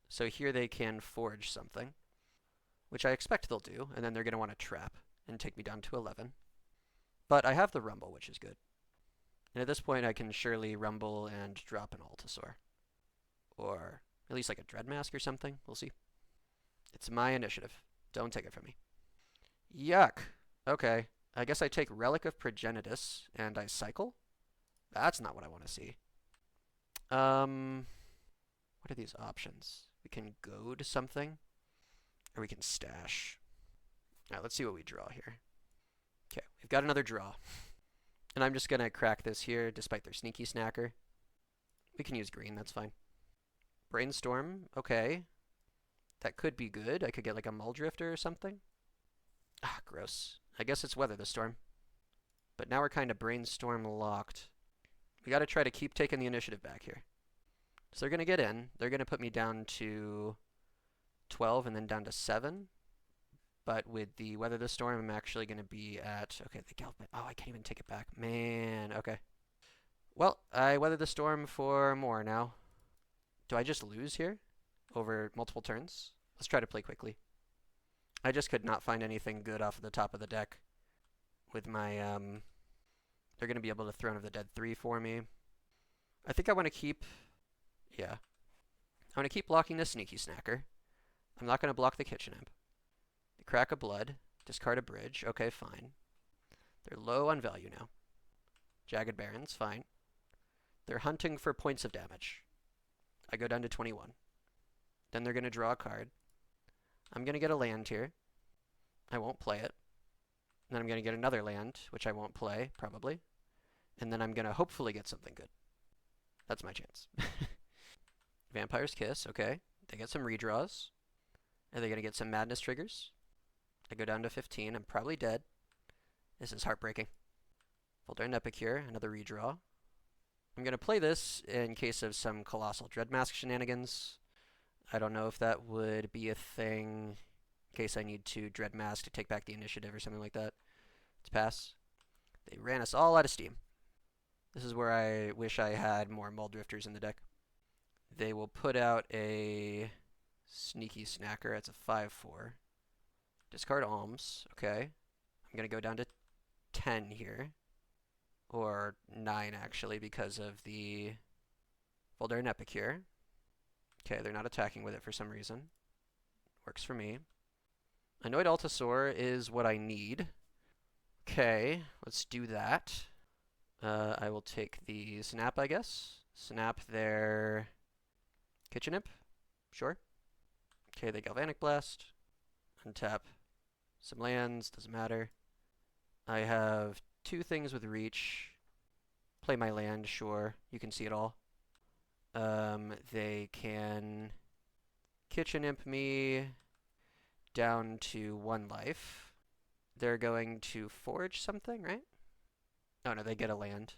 So here they can forge something, which I expect they'll do, and then they're going to want to trap and take me down to 11. But I have the Rumble, which is good. And at this point, I can surely Rumble and drop an Altasaur. Or at least like a Dreadmask or something. We'll see. It's my initiative. Don't take it from me. Yuck. Okay. I guess I take Relic of Progenitus and I cycle? That's not what I want to see. What are these options? We can goad something, or we can stash. Alright, let's see what we draw here. Okay, we've got another draw. And I'm just going to crack this here, despite their Sneaky Snacker. We can use green, that's fine. Brainstorm, okay. That could be good. I could get like a Muldrifter or something. Ah, gross. I guess it's Weather the Storm. But now we're kind of Brainstorm locked. We got to try to keep taking the initiative back here. So they're going to get in. They're going to put me down to 12 and then down to 7. But with the Weather the Storm, I'm actually going to be at... Okay, the Galvan... Oh, I can't even take it back. Man, okay. Well, I Weather the Storm for more now. Do I just lose here over multiple turns? Let's try to play quickly. I just could not find anything good off of the top of the deck with my... They're going to be able to Throne of the Dead 3 for me. I think I want to keep... Yeah. I want to keep blocking the Sneaky Snacker. I'm not going to block the Kitchen Imp. The Crack of Blood. Discard a Bridge. Okay, fine. They're low on value now. Jagged Barrens, fine. They're hunting for points of damage. I go down to 21. Then they're going to draw a card. I'm going to get a land here. I won't play it. Then I'm going to get another land, which I won't play, probably. And then I'm going to hopefully get something good. That's my chance. Vampire's Kiss, okay. They get some redraws. Are they going to get some Madness triggers? I go down to 15. I'm probably dead. This is heartbreaking. Voldaren Epicure, another redraw. I'm going to play this in case of some Colossal Dreadmask shenanigans. I don't know if that would be a thing in case I need to Dreadmask to take back the initiative or something like that. Let's pass. They ran us all out of steam. This is where I wish I had more Muldrifters in the deck. They will put out a Sneaky Snacker. It's a 5/4. Discard Alms. Okay. I'm going to go down to 10 here. Or 9, actually, because of the Voldaren Epicure. Okay, they're not attacking with it for some reason. Works for me. Annoyed Altasaur is what I need. Okay, let's do that. I will take the Snap, I guess. Snap their Kitchen Imp. Sure. Okay, they Galvanic Blast. Untap some lands, doesn't matter. I have 2 things with reach. Play my land, sure. You can see it all. They can Kitchen Imp me down to 1 life. They're going to forge something, right? Oh no, they get a land.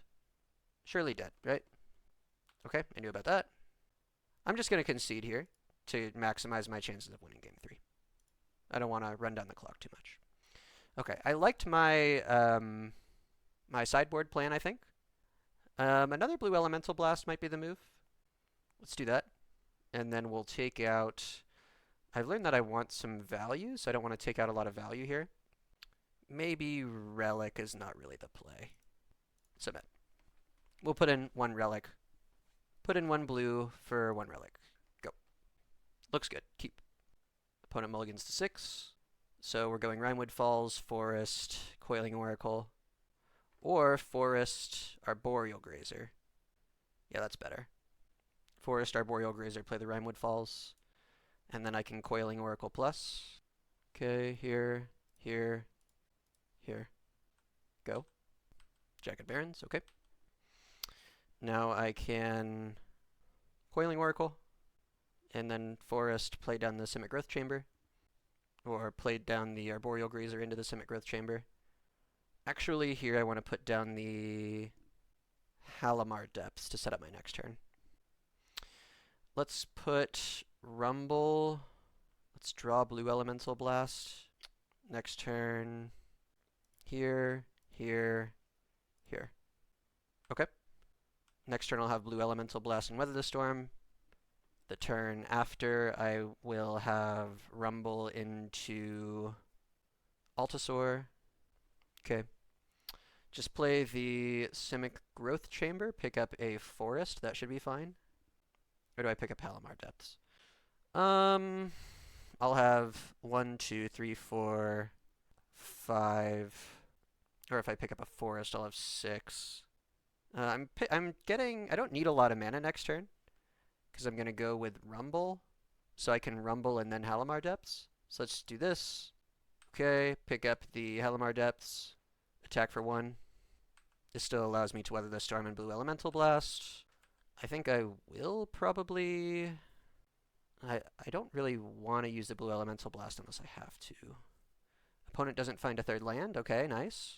Surely dead, right? Okay, I knew about that. I'm just going to concede here to maximize my chances of winning game 3. I don't want to run down the clock too much. Okay, I liked my my sideboard plan, I think. Another Blue Elemental Blast might be the move. Let's do that. And then we'll take out... I've learned that I want some value, so I don't want to take out a lot of value here. Maybe Relic is not really the play. Submit. We'll put in 1 Relic. Put in 1 blue for 1 Relic. Go. Looks good. Keep. Opponent mulligans to 6. So we're going Rimewood Falls, Forest, Coiling Oracle, or Forest, Arboreal Grazer. Yeah, that's better. Forest, Arboreal Grazer, play the Rimewood Falls, and then I can Coiling Oracle plus. Okay, here, here, here. Go. Jagged Barrens, okay. Now I can Coiling Oracle, and then Forest, play down the Simic Growth Chamber. Or played down the Arboreal Grazer into the Simic Growth Chamber. Actually, here I want to put down the Halimar Depths to set up my next turn. Let's put Rumble. Let's draw Blue Elemental Blast. Next turn. Here, here, here. Okay. Next turn I'll have Blue Elemental Blast and Weather the Storm. The turn after, I will have Rumble into Altasaur. Okay. Just play the Simic Growth Chamber, pick up a Forest, that should be fine. Or do I pick up Halimar Depths? I'll have 1, 2, 3, 4, 5. Or if I pick up a Forest, I'll have 6. I'm getting... I don't need a lot of mana next turn, because I'm going to go with Rumble, so I can Rumble and then Halimar Depths. So let's do this. Okay, pick up the Halimar Depths, attack for 1. This still allows me to Weather the Storm and Blue Elemental Blast. I think I will probably... I don't really want to use the Blue Elemental Blast unless I have to. Opponent doesn't find a 3rd land. Okay, nice.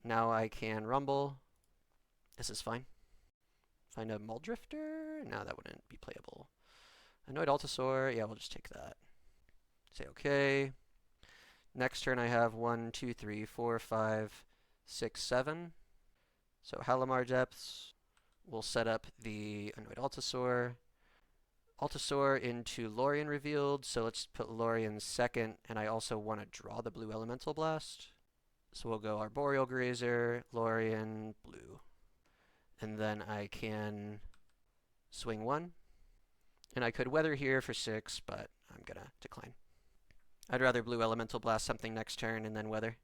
Now I can Rumble. This is fine. Find a Muldrifter? No, that wouldn't be playable. Annoyed Altasaur? Yeah, we'll just take that. Say okay. Next turn I have 1, 2, 3, 4, 5, 6, 7. So Halimar Depths. We'll set up the Annoyed Altasaur. Altasaur into Lorien revealed, so let's put Lorien second, and I also want to draw the Blue Elemental Blast. So we'll go Arboreal Grazer, Lorien, blue. And then I can swing 1. And I could Weather here for 6, but I'm going to decline. I'd rather Blue Elemental Blast something next turn and then Weather.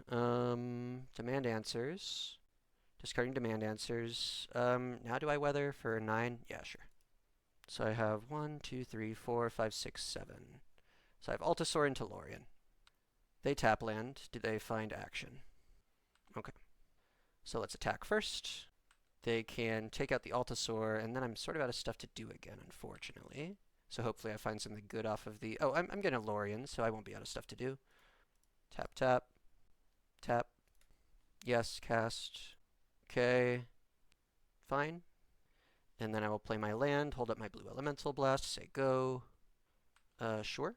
Demand Answers. Discarding Demand Answers. Now do I Weather for 9? Yeah, sure. So I have 1, 2, 3, 4, 5, 6, 7. So I have Altasaur into Lorien. They tap land. Do they find action? Okay. So let's attack first. They can take out the Altasaur, and then I'm sort of out of stuff to do again, unfortunately. So hopefully I find something good off of the... Oh, I'm getting a Lorien, so I won't be out of stuff to do. Tap, tap. Tap. Yes, cast. Okay. Fine. And then I will play my land, hold up my blue elemental blast, say go. Sure.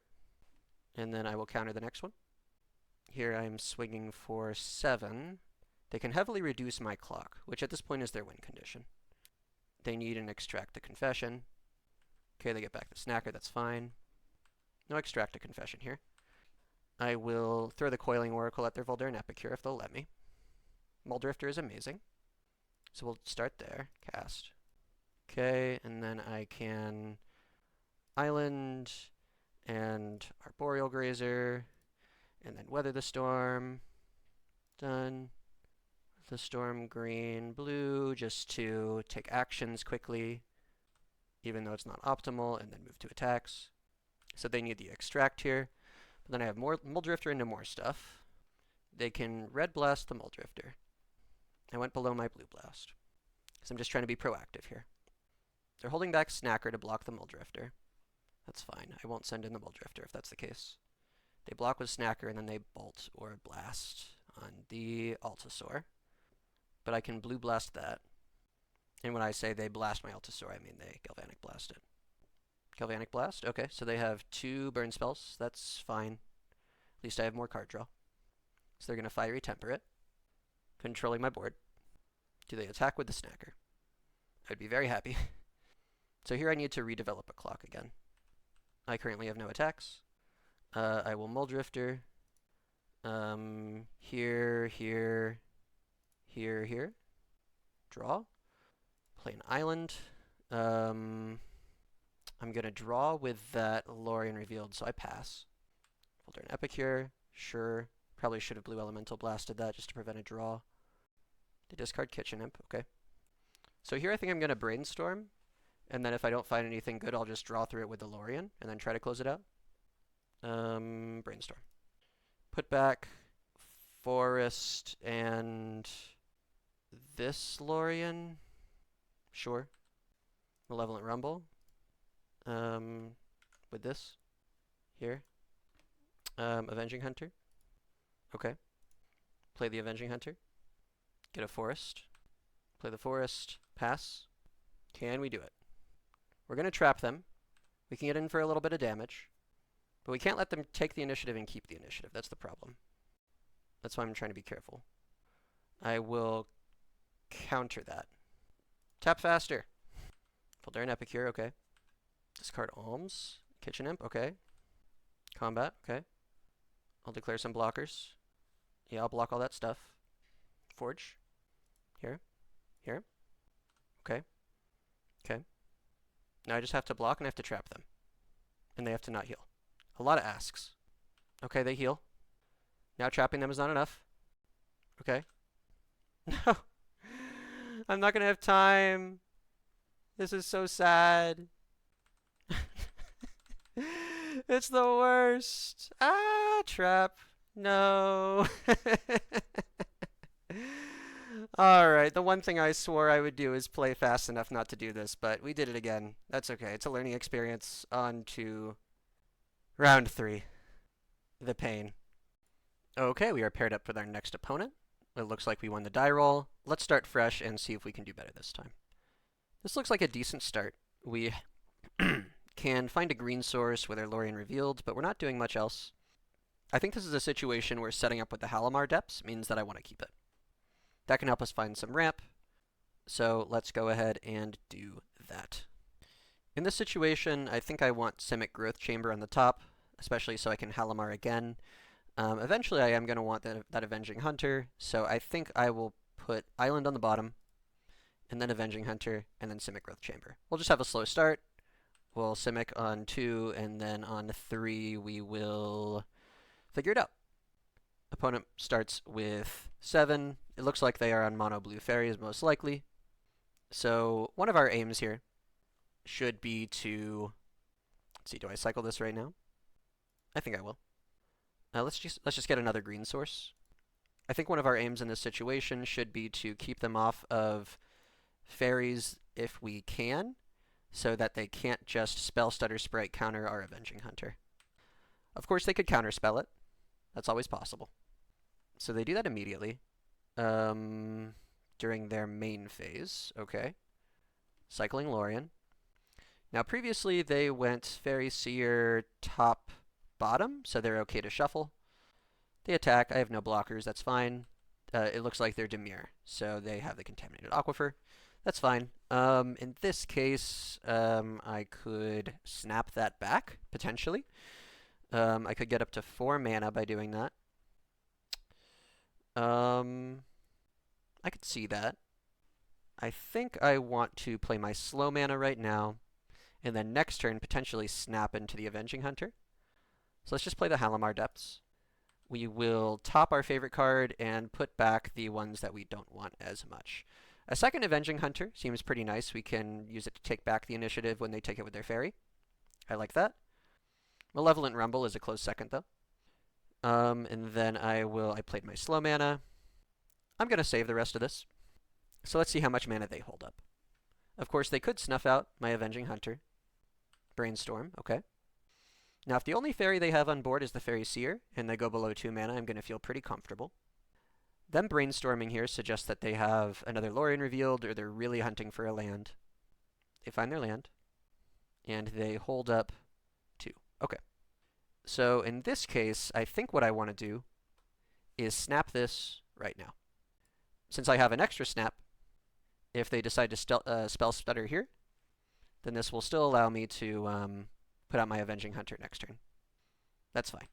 And then I will counter the next one. Here I'm swinging for 7. They can heavily reduce my clock, which at this point is their win condition. They need an Extract the Confession. Okay, they get back the Snacker, that's fine. No Extract a Confession here. I will throw the Coiling Oracle at their Voldaren Epicure if they'll let me. Muldrifter is amazing. So we'll start there. Cast. Okay, and then I can Island and Arboreal Grazer, and then Weather the Storm. Done. The Storm green, blue, just to take actions quickly, even though it's not optimal, and then move to attacks. So they need the Extract here. But then I have more Muldrifter into more stuff. They can Red Blast the Muldrifter. I went below my Blue Blast, because I'm just trying to be proactive here. They're holding back Snacker to block the Muldrifter. That's fine. I won't send in the Muldrifter if that's the case. They block with Snacker, and then they Bolt or Blast on the Altasaur. But I can Blue Blast that. And when I say they blast my Altasaur, I mean they Galvanic Blast it. Galvanic Blast? Okay, so they have 2 burn spells. That's fine. At least I have more card draw. So they're going to Fiery Temper it, controlling my board. Do they attack with the Snacker? I'd be very happy. So here I need to redevelop a clock again. I currently have no attacks. I will Muldrifter. Here. Draw. Play an island. I'm going to draw with that Lorien Revealed, so I pass. Voldaren Epicure. Sure. Probably should have Blue Elemental Blasted that just to prevent a draw. They discard Kitchen Imp. Okay. So here I think I'm going to Brainstorm. And then if I don't find anything good, I'll just draw through it with the Lorien and then try to close it out. Brainstorm. Put back Forest and this Lorien. Sure. Malevolent Rumble. With this. Here. Avenging Hunter. Okay. Play the Avenging Hunter. Get a Forest. Play the Forest. Pass. Can we do it? We're going to trap them. We can get in for a little bit of damage. But we can't let them take the initiative and keep the initiative. That's the problem. That's why I'm trying to be careful. I will counter that. Tap faster. Voldaren Epicure, okay. Discard Alms. Kitchen Imp, okay. Combat, okay. I'll declare some blockers. Yeah, I'll block all that stuff. Forge. Here. Okay. Now I just have to block and I have to trap them. And they have to not heal. A lot of asks. Okay, they heal. Now trapping them is not enough. Okay. No. I'm not going to have time. This is so sad. It's the worst. Ah, trap. No. Alright, the one thing I swore I would do is play fast enough not to do this, but we did it again. That's okay. It's a learning experience. On to round 3. The pain. Okay, we are paired up with our next opponent. It looks like we won the die roll. Let's start fresh and see if we can do better this time. This looks like a decent start. We can find a green source with our Lorien Revealed, but we're not doing much else. I think this is a situation where setting up with the Halimar Depths means that I want to keep it. That can help us find some ramp, so let's go ahead and do that. In this situation, I think I want Simic Growth Chamber on the top, especially so I can Halimar again. Eventually I am going to want that Avenging Hunter, so I think I will put Island on the bottom, and then Avenging Hunter, and then Simic Growth Chamber. We'll just have a slow start. We'll Simic on 2, and then on 3 we will figure it out. Opponent starts with 7. It looks like they are on mono blue fairies most likely. So one of our aims here should be to, let's see, do I cycle this right now? I think I will. Let's just get another green source. I think one of our aims in this situation should be to keep them off of fairies if we can, so that they can't just spell Stutter Sprite counter our Avenging Hunter. Of course they could counterspell it. That's always possible. So they do that immediately. during their main phase. Okay. Cycling Lorien. Now previously they went Fairy Seer top bottom, so they're okay to shuffle. They attack. I have no blockers. That's fine. It looks like they're Dimir, so they have the Contaminated Aquifer. That's fine. In this case, I could snap that back, potentially. I could get up to 4 mana by doing that. I could see that. I think I want to play my slow mana right now, and then next turn potentially snap into the Avenging Hunter. So let's just play the Halimar Depths. We will top our favorite card and put back the ones that we don't want as much. A second Avenging Hunter seems pretty nice. We can use it to take back the initiative when they take it with their fairy. I like that. Malevolent Rumble is a close second, though. And then I played my slow mana. I'm going to save the rest of this. So let's see how much mana they hold up. Of course, they could snuff out my Avenging Hunter. Brainstorm, okay. Now, if the only fairy they have on board is the Fairy Seer, and they go below 2 mana, I'm going to feel pretty comfortable. Them brainstorming here suggests that they have another Lorien revealed, or they're really hunting for a land. They find their land, and they hold up 2. Okay. So in this case, I think what I want to do is snap this right now. Since I have an extra snap, if they decide to spell stutter here, then this will still allow me to put out my Avenging Hunter next turn. That's fine.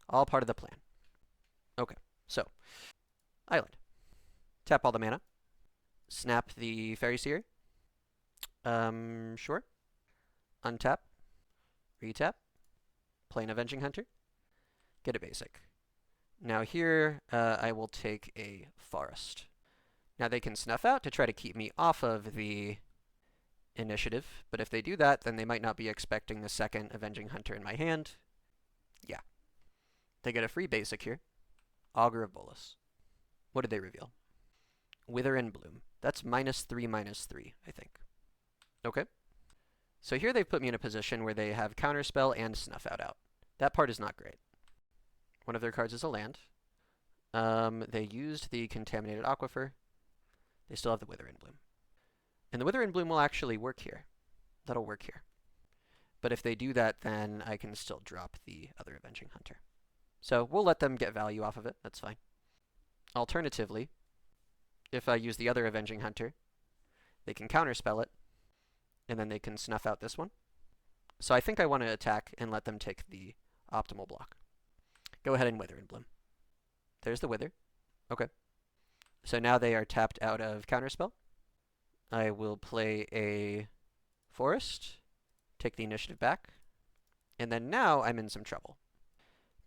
All part of the plan. Okay, so Island. Tap all the mana. Snap the Fairy Seer. Sure. Untap. Retap. Play an Avenging Hunter. Get a basic. Now here, I will take a Forest. Now they can snuff out to try to keep me off of the initiative, but if they do that, then they might not be expecting the second Avenging Hunter in my hand. Yeah. They get a free basic here. Augur of Bolas. What did they reveal? Wither and Bloom. That's -3/-3, I think. Okay. So here they've put me in a position where they have Counterspell and Snuff out. That part is not great. One of their cards is a land. They used the Contaminated Aquifer. They still have the Wither and Bloom. And the Wither and Bloom will actually work here. That'll work here. But if they do that, then I can still drop the other Avenging Hunter. So we'll let them get value off of it. That's fine. Alternatively, if I use the other Avenging Hunter, they can counterspell it, and then they can snuff out this one. So I think I want to attack and let them take the optimal block. Go ahead and Wither and Bloom. There's the Wither. Okay. So now they are tapped out of Counterspell. I will play a Forest, take the initiative back, and then now I'm in some trouble.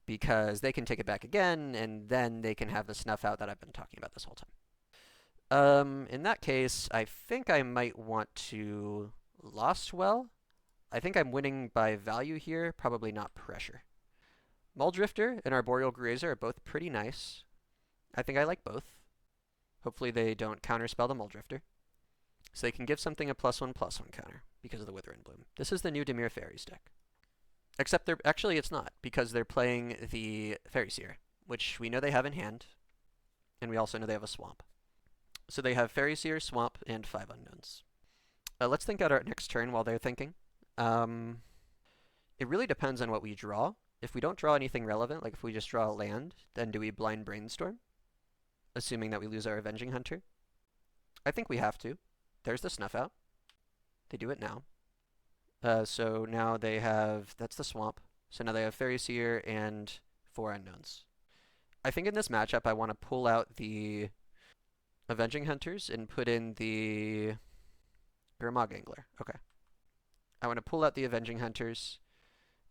Because they can take it back again, and then they can have the snuff out that I've been talking about this whole time. In that case, I think I might want to Lost Well. I think I'm winning by value here, probably not pressure. Muldrifter and Arboreal Grazer are both pretty nice. I think I like both. Hopefully they don't counterspell the Muldrifter. So they can give something a +1/+1 counter because of the Wither and Bloom. This is the new Dimir Fairies deck. Except actually it's not, because they're playing the Fairy Seer, which we know they have in hand, and we also know they have a Swamp. So they have Fairy Seer, Swamp, and 5 unknowns. Let's think out our next turn while they're thinking. It really depends on what we draw. If we don't draw anything relevant, like if we just draw a land, then do we blind Brainstorm? Assuming that we lose our Avenging Hunter. I think we have to. There's the Snuff Out. They do it now. So now they have, that's the Swamp. So now they have Fairy Seer and 4 unknowns. I think in this matchup I want to pull out the Avenging Hunters and put in the Gurmag Angler. Okay. I want to pull out the Avenging Hunters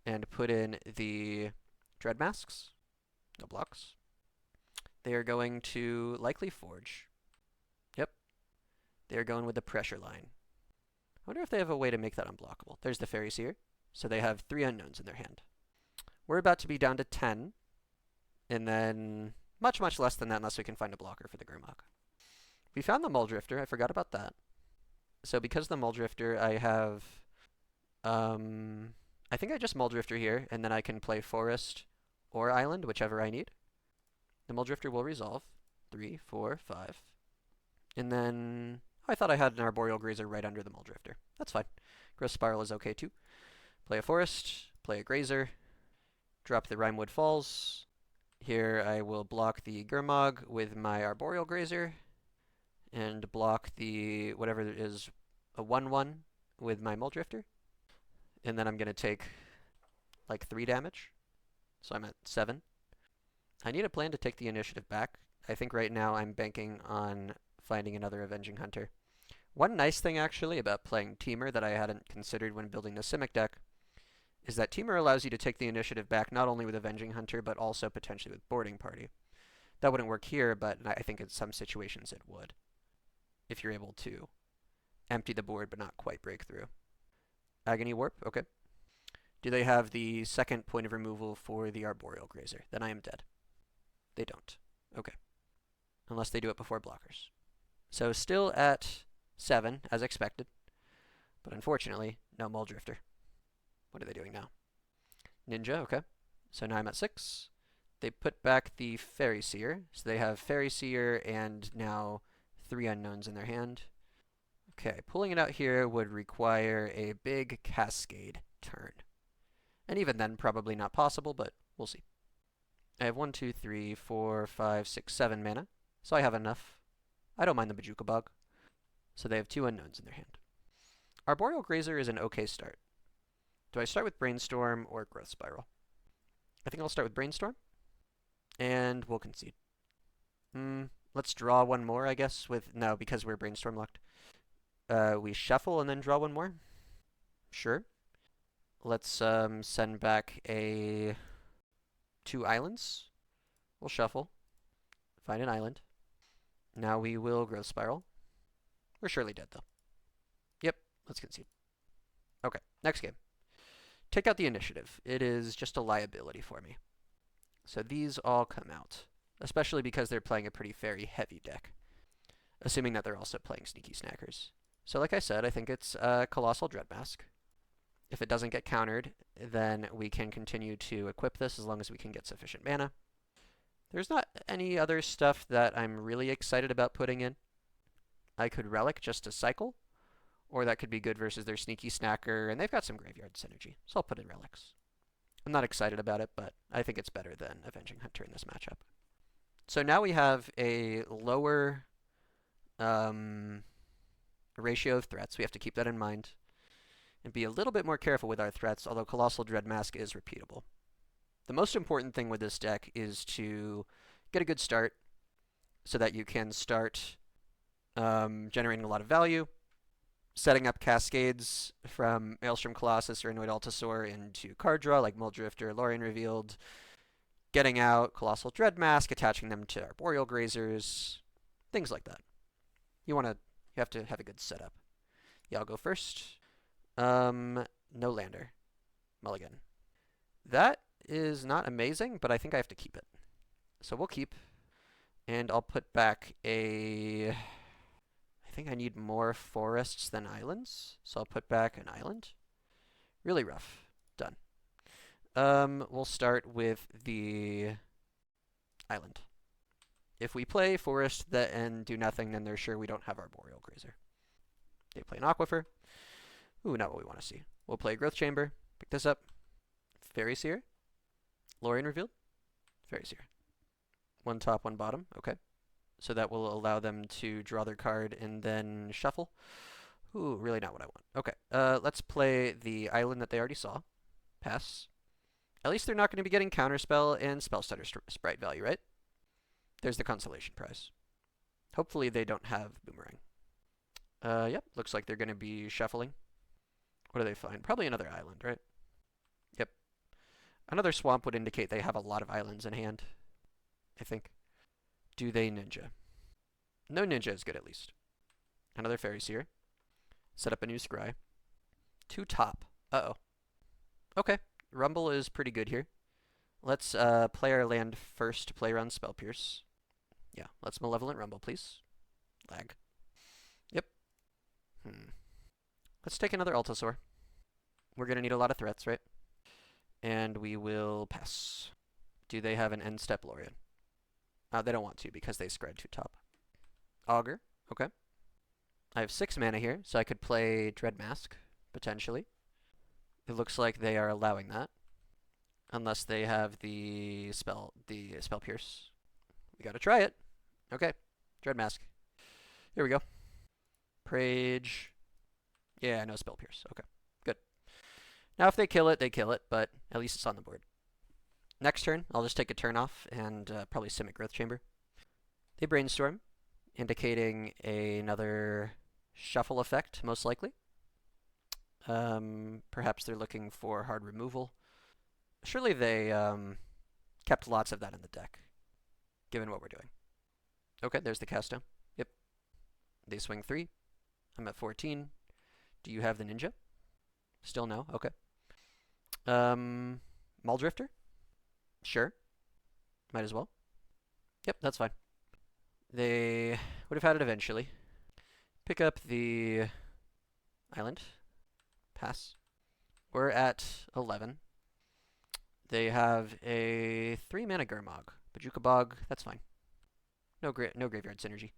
and put in the Dread Masks. No blocks. They are going to likely Forge. Yep. They are going with the Pressure Line. I wonder if they have a way to make that unblockable. There's the Fairy Seer. So they have 3 unknowns in their hand. We're about to be down to 10. And then much, much less than that unless we can find a blocker for the Gurmag. We found the Muldrifter. I forgot about that. So because of the Muldrifter, I have... I think I just Muldrifter here, and then I can play Forest or Island, whichever I need. The Muldrifter will resolve. 3, 4, 5. And then I thought I had an Arboreal Grazer right under the Muldrifter. That's fine. Growth Spiral is okay too. Play a Forest, play a Grazer, drop the Rimewood Falls. Here I will block the Gurmag with my Arboreal Grazer, and block the whatever it is, a 1/1 with my Muldrifter. And then I'm going to take like 3 damage. So I'm at 7. I need a plan to take the initiative back. I think right now I'm banking on finding another Avenging Hunter. One nice thing actually about playing Temur that I hadn't considered when building the Simic deck is that Temur allows you to take the initiative back not only with Avenging Hunter, but also potentially with Boarding Party. That wouldn't work here, but I think in some situations it would, if you're able to empty the board but not quite break through. Agony Warp, okay. Do they have the second point of removal for the Arboreal Grazer? Then I am dead. They don't. Okay. Unless they do it before blockers. So still at 7, as expected. But unfortunately, no Muldrifter. What are they doing now? Ninja, okay. So now I'm at 6. They put back the Fairy Seer. So they have Fairy Seer and now 3 unknowns in their hand. Okay, pulling it out here would require a big Cascade turn. And even then, probably not possible, but we'll see. I have 1, 2, 3, 4, 5, 6, 7 mana, so I have enough. I don't mind the Bajuka Bog. So they have 2 unknowns in their hand. Arboreal Grazer is an okay start. Do I start with Brainstorm or Growth Spiral? I think I'll start with Brainstorm, and we'll concede. Let's draw one more, I guess, no, because we're Brainstorm locked. We shuffle and then draw one more? Sure. Let's send back 2 islands. We'll shuffle. Find an island. Now we will Growth Spiral. We're surely dead, though. Yep, let's concede. Okay, next game. Take out the initiative. It is just a liability for me. So these all come out, especially because they're playing a pretty fairy-heavy deck, assuming that they're also playing Sneaky Snackers. So like I said, I think it's Colossal Dreadmask. If it doesn't get countered, then we can continue to equip this as long as we can get sufficient mana. There's not any other stuff that I'm really excited about putting in. I could Relic just to cycle, or that could be good versus their Sneaky Snacker, and they've got some graveyard synergy, so I'll put in Relics. I'm not excited about it, but I think it's better than Avenging Hunter in this matchup. So now we have a lower ratio of threats. We have to keep that in mind and be a little bit more careful with our threats, although Colossal Dreadmask is repeatable. The most important thing with this deck is to get a good start so that you can start generating a lot of value, setting up cascades from Maelstrom Colossus or Annoyed Altasaur into card draw like Muldrifter, Lorien Revealed, getting out Colossal Dreadmask, attaching them to Arboreal Grazers, things like that. You have to have a good setup. Yeah, I'll go first. No lander. Mulligan. That is not amazing, but I think I have to keep it. So we'll keep, and I'll put back I think I need more forests than islands, so I'll put back an island. Really rough. Done. We'll start with the island. If we play forest and do nothing, then they're sure we don't have Arboreal Grazer. They play an Aquifer. Ooh, not what we want to see. We'll play Growth Chamber. Pick this up. Fairy Seer. Lorien Revealed. Fairy Seer. 1 top, 1 bottom. Okay. So that will allow them to draw their card and then shuffle. Ooh, really not what I want. Okay. Let's play the island that they already saw. Pass. At least they're not going to be getting Counterspell and Spellstutter Sprite value, right? There's the consolation prize. Hopefully they don't have Boomerang. Yep, looks like they're going to be shuffling. What do they find? Probably another island, right? Yep. Another swamp would indicate they have a lot of islands in hand, I think. Do they ninja? No ninja is good, at least. Another Fairy Seer. Set up a new Scry. 2 top. Uh-oh. Okay, Rumble is pretty good here. Let's play our land first to play around Spell Pierce. Yeah, let's Malevolent Rumble, please. Lag. Yep. Let's take another Altasaur. We're going to need a lot of threats, right? And we will pass. Do they have an end step Lorien? They don't want to because they scryed 2 top. Augur. Okay. I have 6 mana here, so I could play Dread Mask, potentially. It looks like they are allowing that. Unless they have the spell pierce. We gotta try it. Okay. Dread Mask. Here we go. Prage. Yeah, no spell pierce. Okay. Good. Now if they kill it, but at least it's on the board. Next turn, I'll just take a turn off and probably Simic Growth Chamber. They Brainstorm, indicating another shuffle effect, most likely. Perhaps they're looking for hard removal. Surely they kept lots of that in the deck, given what we're doing. Okay, there's the cast down. Yep. They swing 3. I'm at 14. Do you have the ninja? Still no? Okay. Muldrifter? Sure. Might as well. Yep, that's fine. They would have had it eventually. Pick up the island. Pass. We're at 11. They have a 3-mana Gurmag. Bajuka Bog, that's fine. No graveyard synergy.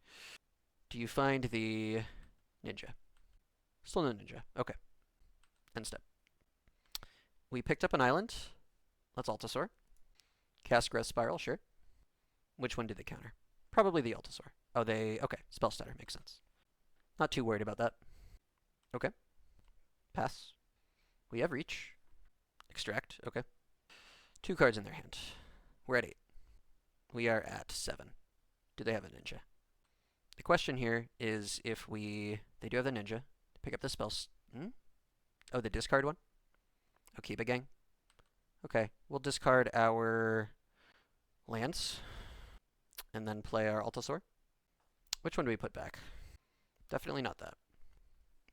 Do you find the ninja? Still no ninja. Okay. End step. We picked up an island. Let's Altasaur. Cast Growth Spiral, sure. Which one did they counter? Probably the Altasaur. Oh, okay. Spell Stutter, makes sense. Not too worried about that. Okay. Pass. We have Reach. Extract, okay. 2 cards in their hand. We're at 8. We are at 7. Do they have a ninja? The question here is if they do have the ninja. Pick up the spells. Oh, the discard one? Okiba Gang. Okay, we'll discard our lands and then play our Altasaur. Which one do we put back? Definitely not that.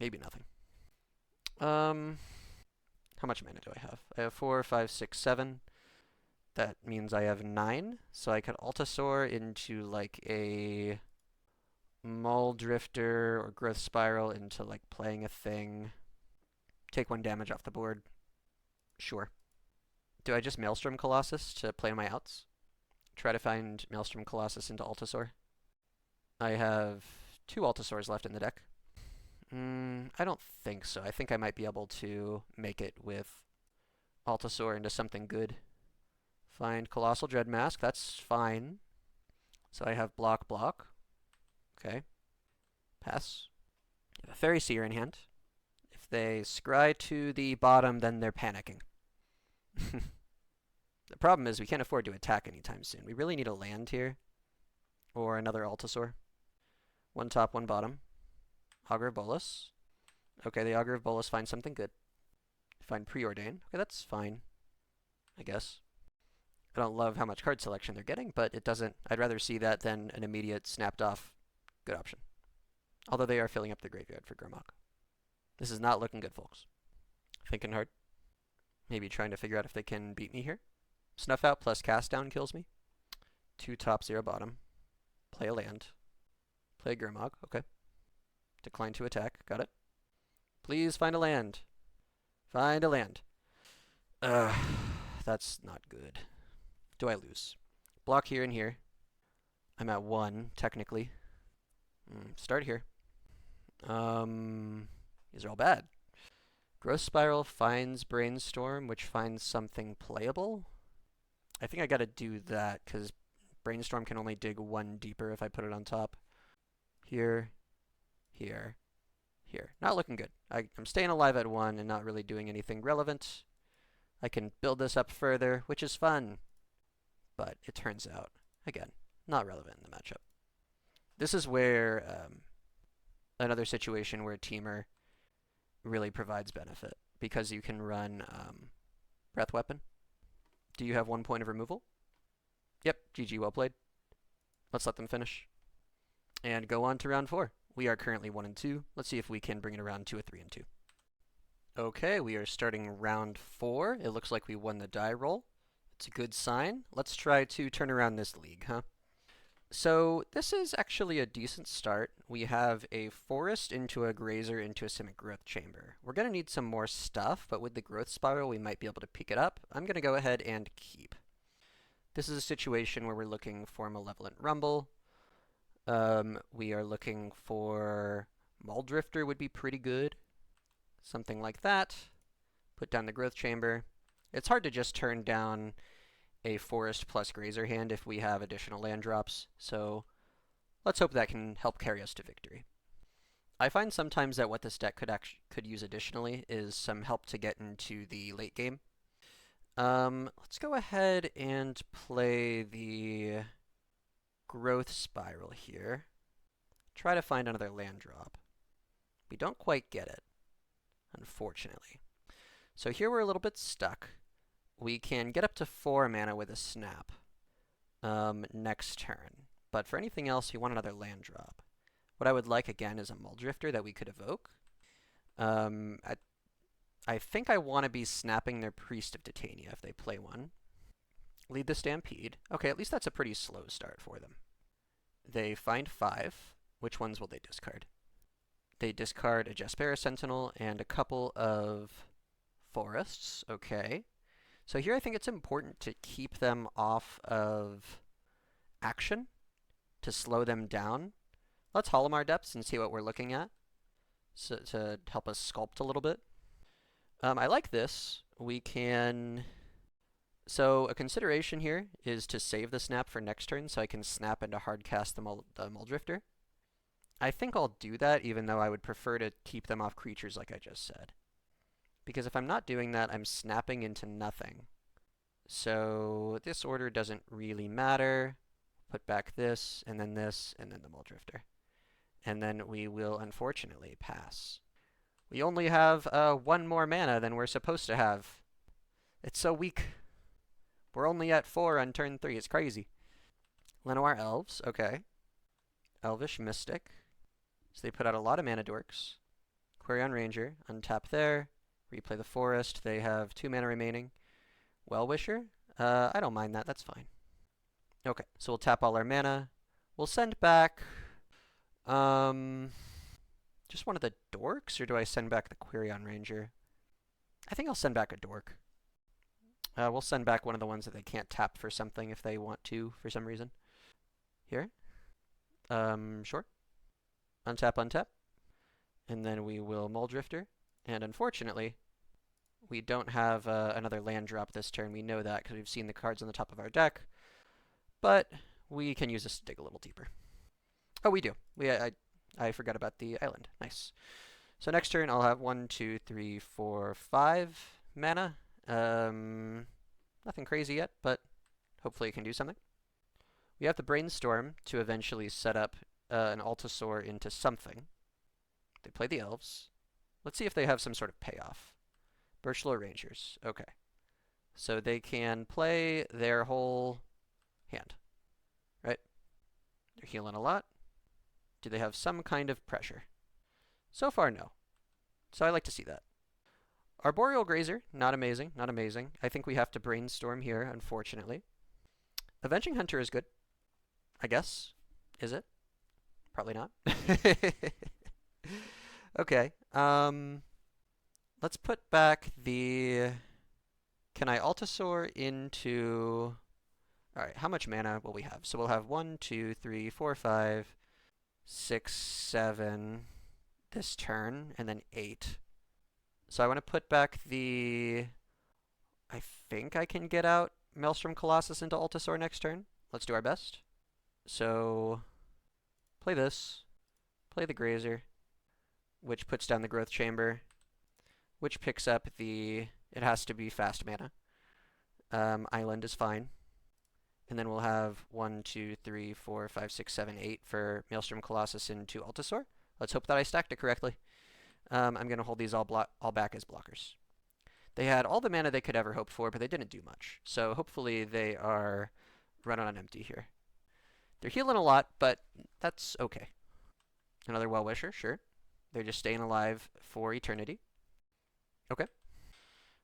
Maybe nothing. How much mana do I have? I have 4, 5, 6, 7. That means I have 9. So I could Altasaur into like a Muldrifter or Growth Spiral into like playing a thing. Take 1 damage off the board. Sure. Do I just Maelstrom Colossus to play my outs? Try to find Maelstrom Colossus into Altasaur. I have 2 Altasaurs left in the deck. I don't think so. I think I might be able to make it with Altasaur into something good. Find Colossal Dread Mask. That's fine. So I have block. Okay. Pass. I have a Fairy Seer in hand. If they scry to the bottom, then they're panicking. The problem is we can't afford to attack anytime soon. We really need a land here. Or another Altasaur. 1 top, 1 bottom. Augur of Bolas. Okay, the Augur of Bolas finds something good. Find Preordain. Okay, that's fine. I guess. I don't love how much card selection they're getting, but it doesn't. I'd rather see that than an immediate snapped off good option. Although they are filling up the graveyard for Gurmag. This is not looking good, folks. Thinking hard. Maybe trying to figure out if they can beat me here. Snuff Out plus Cast Down kills me. 2 top, 0 bottom. Play a land. Play a Gurmag. Okay. Decline to attack. Got it. Please find a land. Find a land. That's not good. Do I lose? Block here and here. I'm at 1, technically. Start here. These are all bad. Growth Spiral finds Brainstorm, which finds something playable. I think I gotta do that, because Brainstorm can only dig 1 deeper if I put it on top. Here. Here. Not looking good. I'm staying alive at 1 and not really doing anything relevant. I can build this up further, which is fun. But it turns out, again, not relevant in the matchup. This is where another situation where Temur really provides benefit, because you can run Breath Weapon. Do you have 1 point of removal? Yep, GG, well played. Let's let them finish. And go on to round 4. We are currently 1 and 2. Let's see if we can bring it around to a 3 and 2. Okay, we are starting round 4. It looks like we won the die roll. It's a good sign. Let's try to turn around this league, huh? So this is actually a decent start. We have a Forest into a Grazer into a Simic Growth Chamber. We're going to need some more stuff, but with the Growth Spiral we might be able to pick it up. I'm going to go ahead and keep. This is a situation where we're looking for Malevolent Rumble. We are looking for Muldrifter would be pretty good. Something like that. Put down the Growth Chamber. It's hard to just turn down a Forest plus Grazer hand if we have additional land drops, so let's hope that can help carry us to victory. I find sometimes that what this deck could use additionally is some help to get into the late game. Let's go ahead and play the Growth Spiral here. Try to find another land drop. We don't quite get it, unfortunately. So here we're a little bit stuck. We can get up to 4 mana with a Snap next turn. But for anything else, we want another land drop. What I would like, again, is a Muldrifter that we could evoke. I think I want to be snapping their Priest of Titania if they play one. Lead the Stampede. Okay, at least that's a pretty slow start for them. They find 5. Which ones will they discard? They discard a Jaspera Sentinel and a couple of forests. Okay. So here I think it's important to keep them off of action to slow them down. Let's Halimar Depths and see what we're looking at so, to help us sculpt a little bit. I like this. We can... So a consideration here is to save the snap for next turn so I can snap into hardcast the Muldrifter. I think I'll do that, even though I would prefer to keep them off creatures like I just said. Because if I'm not doing that, I'm snapping into nothing. So this order doesn't really matter. Put back this, and then the Muldrifter. And then we will unfortunately pass. We only have 1 more mana than we're supposed to have. It's so weak. We're only at 4 on turn 3. It's crazy. Lenoir Elves, okay. Elvish Mystic. So they put out a lot of mana dorks. Quirion Ranger, untap there. Replay the Forest. They have 2 mana remaining. Well-Wisher? I don't mind that. That's fine. Okay, so we'll tap all our mana. We'll send back... just one of the dorks, or do I send back the Quirion Ranger? I think I'll send back a dork. We'll send back one of the ones that they can't tap for something if they want to, for some reason. Here. Sure. Untap, untap. And then we will Muldrifter. And unfortunately, we don't have another land drop this turn. We know that because we've seen the cards on the top of our deck. But we can use this to dig a little deeper. Oh, we do. I forgot about the island. Nice. So next turn, I'll have 1, 2, 3, 4, 5 mana. Nothing crazy yet, but hopefully it can do something. We have the Brainstorm to eventually set up an Altasaur into something. They play the Elves. Let's see if they have some sort of payoff. Birchlow Rangers. Okay. So they can play their whole hand. Right? They're healing a lot. Do they have some kind of pressure? So far, no. So I like to see that. Arboreal Grazer, not amazing, not amazing. I think we have to Brainstorm here, unfortunately. Avenging Hunter is good, I guess. Is it? Probably not. Okay. Let's put back the... Can I Altasaur into... Alright, how much mana will we have? So we'll have 1, 2, 3, 4, 5, 6, 7 this turn, and then 8. So I want to put back the... I think I can get out Maelstrom Colossus into Altasaur next turn. Let's do our best. So play this. Play the Grazer, which puts down the Growth Chamber, which picks up the... It has to be fast mana. Island is fine. And then we'll have 1, 2, 3, 4, 5, 6, 7, 8 for Maelstrom Colossus into Altasaur. Let's hope that I stacked it correctly. I'm going to hold these all back as blockers. They had all the mana they could ever hope for, but they didn't do much. So hopefully they are running on empty here. They're healing a lot, but that's okay. Another Well-Wisher, sure. They're just staying alive for eternity. Okay.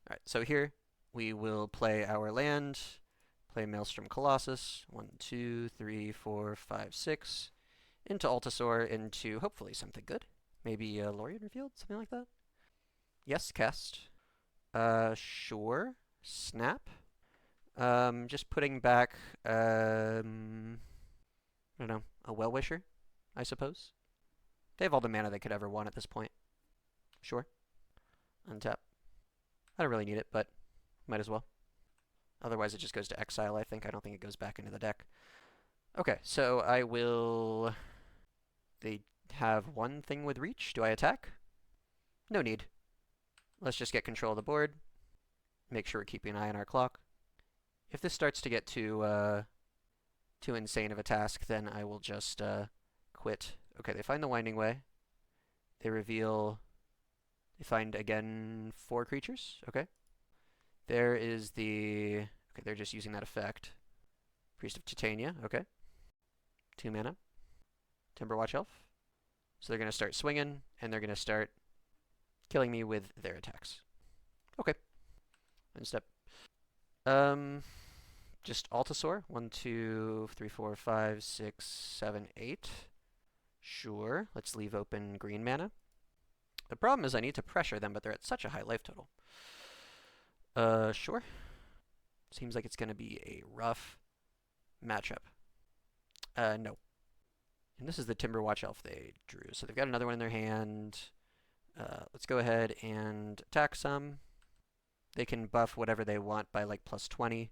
Alright, so here we will play our land, play Maelstrom Colossus, 1, 2, 3, 4, 5, 6, into Altasaur, into hopefully something good. Maybe Lorien Revealed, something like that? Yes, cast. Sure. Snap. Just putting back, I don't know, a Well-Wisher I suppose. They have all the mana they could ever want at this point. Sure. Untap. I don't really need it, but might as well. Otherwise, it just goes to exile, I think. I don't think it goes back into the deck. Okay, so I will... They have one thing with reach. Do I attack? No need. Let's just get control of the board. Make sure we're keeping an eye on our clock. If this starts to get too insane of a task, then I will just quit. Okay, they find the Winding Way. They reveal... They find, again, 4 creatures. Okay. There is the... Okay, they're just using that effect. Priest of Titania. Okay. 2 mana. Timberwatch Elf. So they're going to start swinging, and they're going to start killing me with their attacks. Okay. End step. Just Altasaur. 1, 2, 3, 4, 5, 6, 7, 8. Sure. Let's leave open green mana. The problem is I need to pressure them, but they're at such a high life total. Sure. Seems like it's going to be a rough matchup. No. And this is the Timberwatch Elf they drew. So they've got another one in their hand. Let's go ahead and attack some. They can buff whatever they want by like plus 20.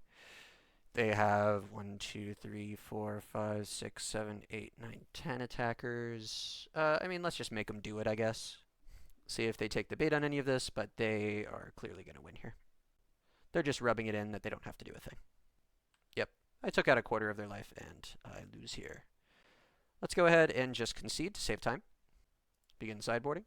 They have 1, 2, 3, 4, 5, 6, 7, 8, 9, 10 attackers. I mean, let's just make them do it, I guess. See if they take the bait on any of this, but they are clearly going to win here. They're just rubbing it in that they don't have to do a thing. Yep, I took out a quarter of their life, and I lose here. Let's go ahead and just concede to save time. Begin sideboarding.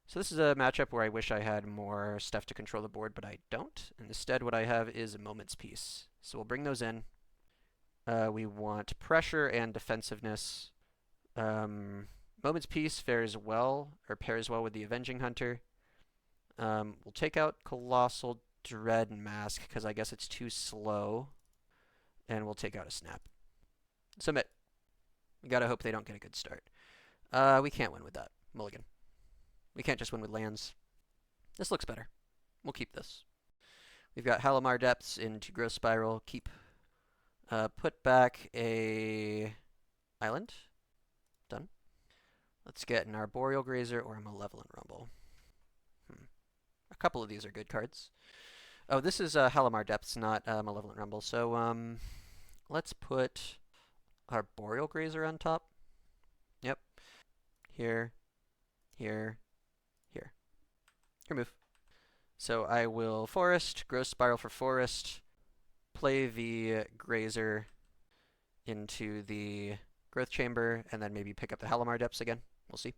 So this is a matchup where I wish I had more stuff to control the board, but I don't. And instead what I have is a Moment's Peace. So we'll bring those in. We want pressure and defensiveness. Moment's Peace fares well, or pairs well with the Avenging Hunter. We'll take out Colossal Dread Mask, because I guess it's too slow. And we'll take out a Snap. Submit. We gotta hope they don't get a good start. We can't win with that. Mulligan. We can't just win with lands. This looks better. We'll keep this. We've got Halimar Depths into Growth Spiral. Keep. Put back a island. Done. Let's get an Arboreal Grazer or a Malevolent Rumble. A couple of these are good cards. Oh, this is Halimar Depths, not Malevolent Rumble. So let's put Arboreal Grazer on top. Yep. Here. Here. Here. Here, move. So I will Forest, Growth Spiral for Forest, play the Grazer into the Growth Chamber, and then maybe pick up the Halimar Depths again. We'll see.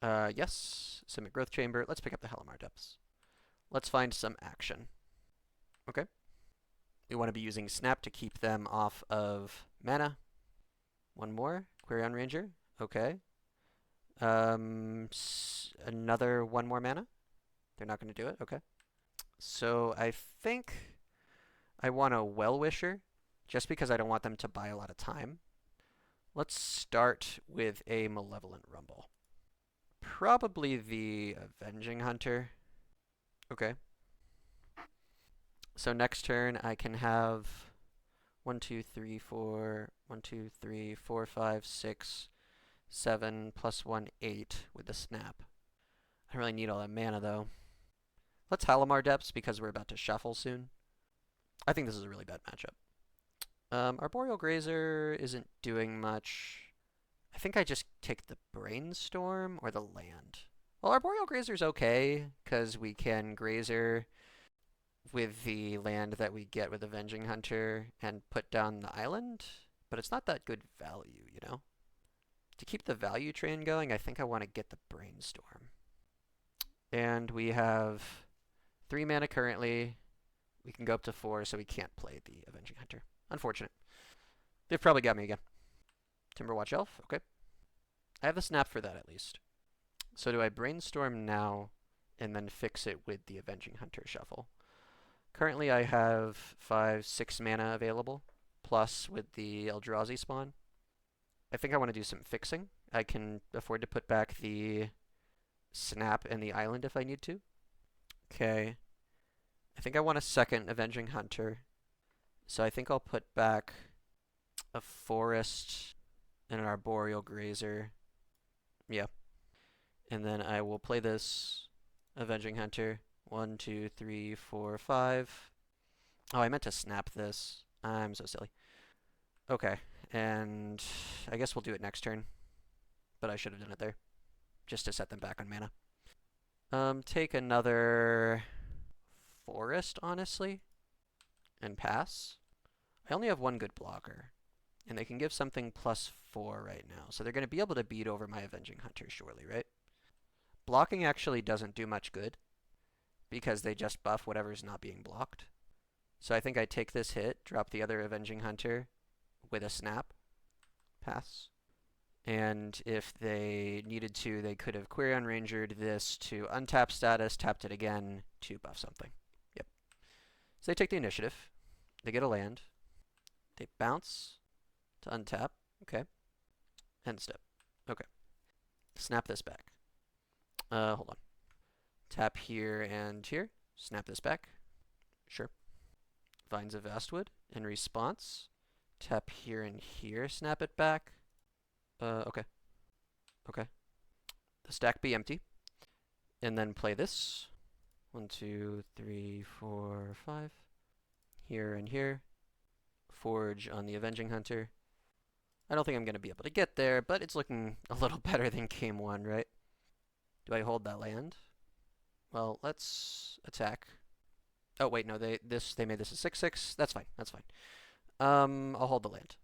Yes, Simic Growth Chamber. Let's pick up the Halimar Depths. Let's find some action. Okay. We want to be using Snap to keep them off of mana. One more. Quirion Ranger. Okay. Another one more mana. They're not going to do it. Okay. So I think I want a Well-Wisher, just because I don't want them to buy a lot of time. Let's start with a Malevolent Rumble. Probably the Avenging Hunter. Okay. So next turn I can have 1, 2, 3, 4, 1, 2, 3, 4, 5, 6, 7, plus 1, 8 with the Snap. I don't really need all that mana though. Let's Halimar Depths because we're about to shuffle soon. I think this is a really bad matchup. Arboreal Grazer isn't doing much. I think I just take the Brainstorm or the land. Well, Arboreal Grazer's okay, because we can Grazer with the land that we get with Avenging Hunter and put down the island, but it's not that good value, you know? To keep the value train going, I think I want to get the Brainstorm. And we have 3 mana currently. We can go up to 4, so we can't play the Avenging Hunter. Unfortunate. They've probably got me again. Timberwatch Elf, okay. I have the Snap for that at least. So do I Brainstorm now and then fix it with the Avenging Hunter shuffle? Currently I have 5, 6 mana available, plus with the Eldrazi spawn. I think I want to do some fixing. I can afford to put back the Snap and the island if I need to. Okay. I think I want a second Avenging Hunter. So I think I'll put back a Forest and an Arboreal Grazer. Yeah. And then I will play this Avenging Hunter. 1, 2, 3, 4, 5. Oh, I meant to snap this. I'm so silly. Okay, and I guess we'll do it next turn. But I should have done it there, just to set them back on mana. Take another Forest, honestly, and pass. I only have one good blocker, and they can give something +4 right now, so they're going to be able to beat over my Avenging Hunter, surely, right? Blocking actually doesn't do much good, because they just buff whatever's not being blocked. So I think I take this hit, drop the other Avenging Hunter with a snap, pass. And if they needed to, they could have Query Unrangered this to untap status, tapped it again to buff something. Yep. So they take the initiative. They get a land. They bounce to untap. Okay. End step. Okay. Snap this back. Hold on. Tap here and here. Snap this back. Sure. Vines of Vastwood. In response, tap here and here. Snap it back. Okay. Okay. The stack be empty. And then play this. 1, 2, 3, 4, 5. Here and here. Forge on the Avenging Hunter. I don't think I'm going to be able to get there, but it's looking a little better than game 1, right? Do I hold that land? Well, let's attack. Oh, wait, no, they made this a 6/6. That's fine. That's fine. I'll hold the land.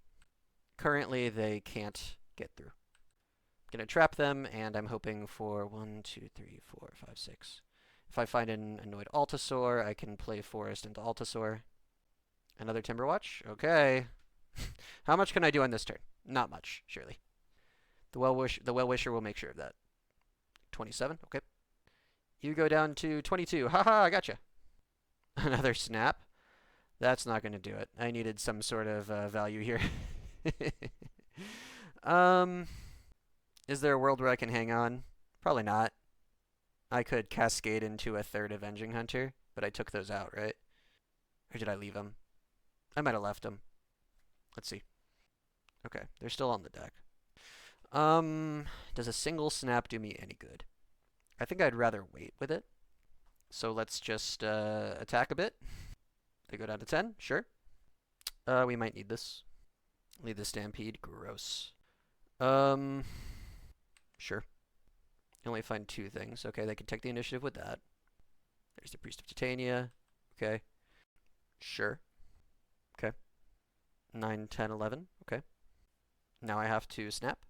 Currently, they can't get through. I'm going to trap them, and I'm hoping for 1, 2, 3, 4, 5, 6. If I find an Annoyed Altasaur, I can play Forest into Altasaur. Another Timberwatch? Okay. How much can I do on this turn? Not much, surely. The Well-Wisher will make sure of that. 27, okay. You go down to 22. Haha, I gotcha. Another snap. That's not going to do it. I needed some sort of value here. Is there a world where I can hang on? Probably not. I could cascade into a third Avenging Hunter, but I took those out, right? Or did I leave them? I might have left them. Let's see. Okay, they're still on the deck. Does a single snap do me any good? I think I'd rather wait with it. So let's just attack a bit. They go down to 10, sure. We might need this. Lead the Stampede, gross. Sure. I only find 2 things. Okay, they can take the initiative with that. There's the Priest of Titania. Okay. Sure. Okay. 9, 10, 11. Okay. Now I have to snap.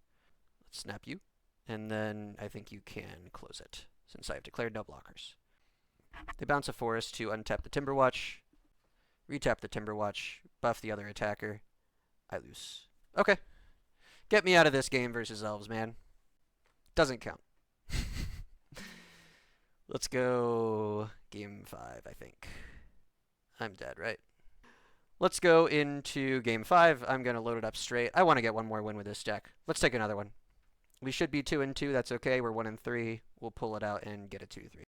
Let's snap you. And then I think you can close it, since I have declared no blockers. They bounce a Forest to untap the Timberwatch. Retap the Timberwatch. Buff the other attacker. I lose. Okay. Get me out of this game versus Elves, man. Doesn't count. Let's go game 5, I think. I'm dead, right? Let's go into game 5. I'm going to load it up straight. I want to get one more win with this deck. Let's take another one. We should be 2-2. That's okay. We're 1-3. We'll pull it out and get a 2-3.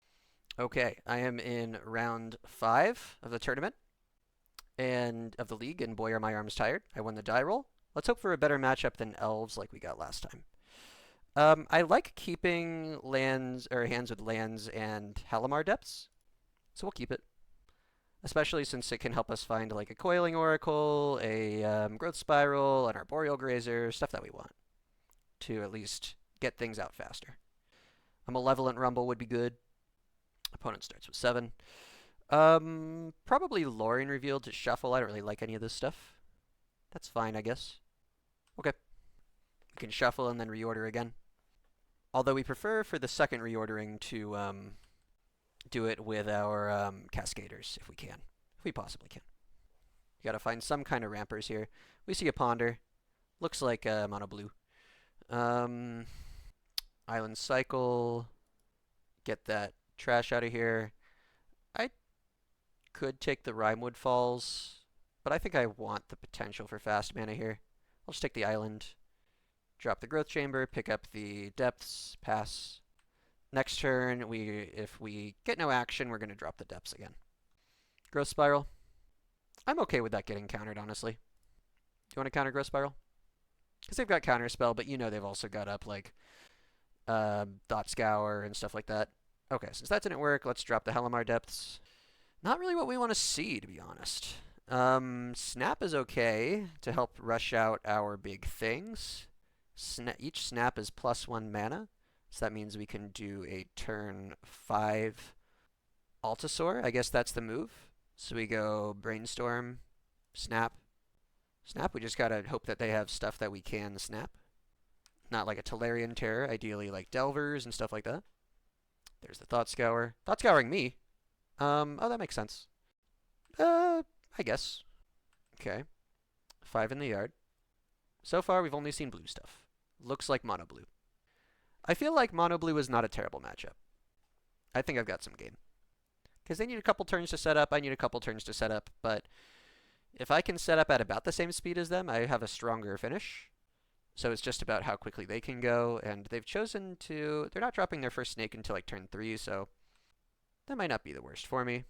Okay, I am in round 5 of the tournament and of the league, and boy, are my arms tired. I won the die roll. Let's hope for a better matchup than Elves like we got last time. I like keeping lands or hands with lands and Halimar Depths, so we'll keep it. Especially since it can help us find like a Coiling Oracle, a Growth Spiral, an Arboreal Grazer, stuff that we want to at least get things out faster. A Malevolent Rumble would be good. Opponent starts with 7. Probably Lorien Revealed to shuffle. I don't really like any of this stuff. That's fine, I guess. Okay. We can shuffle and then reorder again. Although we prefer for the second reordering to do it with our Cascaders, if we can. If we possibly can. You gotta find some kind of rampers here. We see a Ponder. Looks like mono blue. Island Cycle. Get that trash out of here. I could take the Rimewood Falls, but I think I want the potential for fast mana here. I'll just take the island. Drop the Growth Chamber, pick up the Depths, pass. Next turn, if we get no action, we're going to drop the Depths again. Growth Spiral. I'm okay with that getting countered, honestly. Do you want to counter Growth Spiral? Because they've got Counterspell, but you know they've also got up, like, Thought Scour and stuff like that. Okay, since that didn't work, let's drop the Halimar Depths. Not really what we want to see, to be honest. Snap is okay to help rush out our big things. Each snap is +1 mana, so that means we can do a turn 5 Altasaur. I guess that's the move. So we go Brainstorm, Snap. Snap, we just gotta hope that they have stuff that we can snap. Not like a Tolarian Terror, ideally like Delvers and stuff like that. There's the Thought Scour. Thought Scouring me. Oh, that makes sense. I guess. Okay. 5 in the yard. So far, we've only seen blue stuff. Looks like mono blue. I feel like mono blue is not a terrible matchup. I think I've got some game. Because they need a couple turns to set up, I need a couple turns to set up, but if I can set up at about the same speed as them, I have a stronger finish. So it's just about how quickly they can go, and they've chosen to... They're not dropping their first snake until like turn 3, so that might not be the worst for me.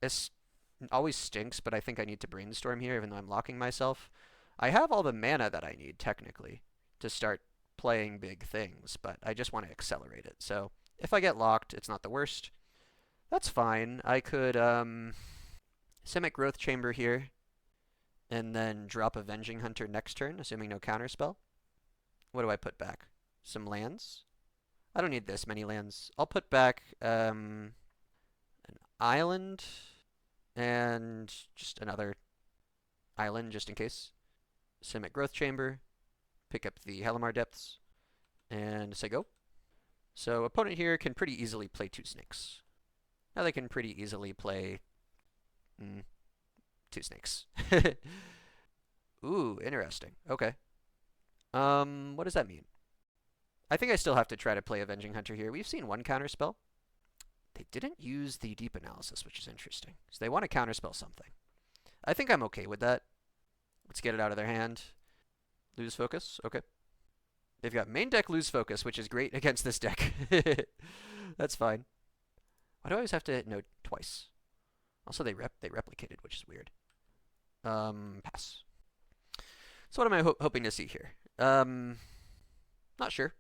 It always stinks, but I think I need to Brainstorm here, even though I'm locking myself. I have all the mana that I need, technically, to start playing big things, but I just want to accelerate it. So if I get locked, it's not the worst. That's fine. I could Simic Growth Chamber here, and then drop Avenging Hunter next turn, assuming no counterspell. What do I put back? Some lands? I don't need this many lands. I'll put back an island and just another island just in case. Simic Growth Chamber, pick up the Halimar Depths, and say go. So opponent here can pretty easily play 2 snakes. Now they can pretty easily play 2 snakes. Ooh, interesting. Okay. What does that mean? I think I still have to try to play Avenging Hunter here. We've seen one counterspell. They didn't use the deep analysis, which is interesting. So they want to counterspell something. I think I'm okay with that. Let's get it out of their hand. Lose focus. Okay. They've got main deck lose focus, which is great against this deck. That's fine. Why do I always have to note twice? Also, they replicated, which is weird. Pass. So what am I hoping to see here? Not sure.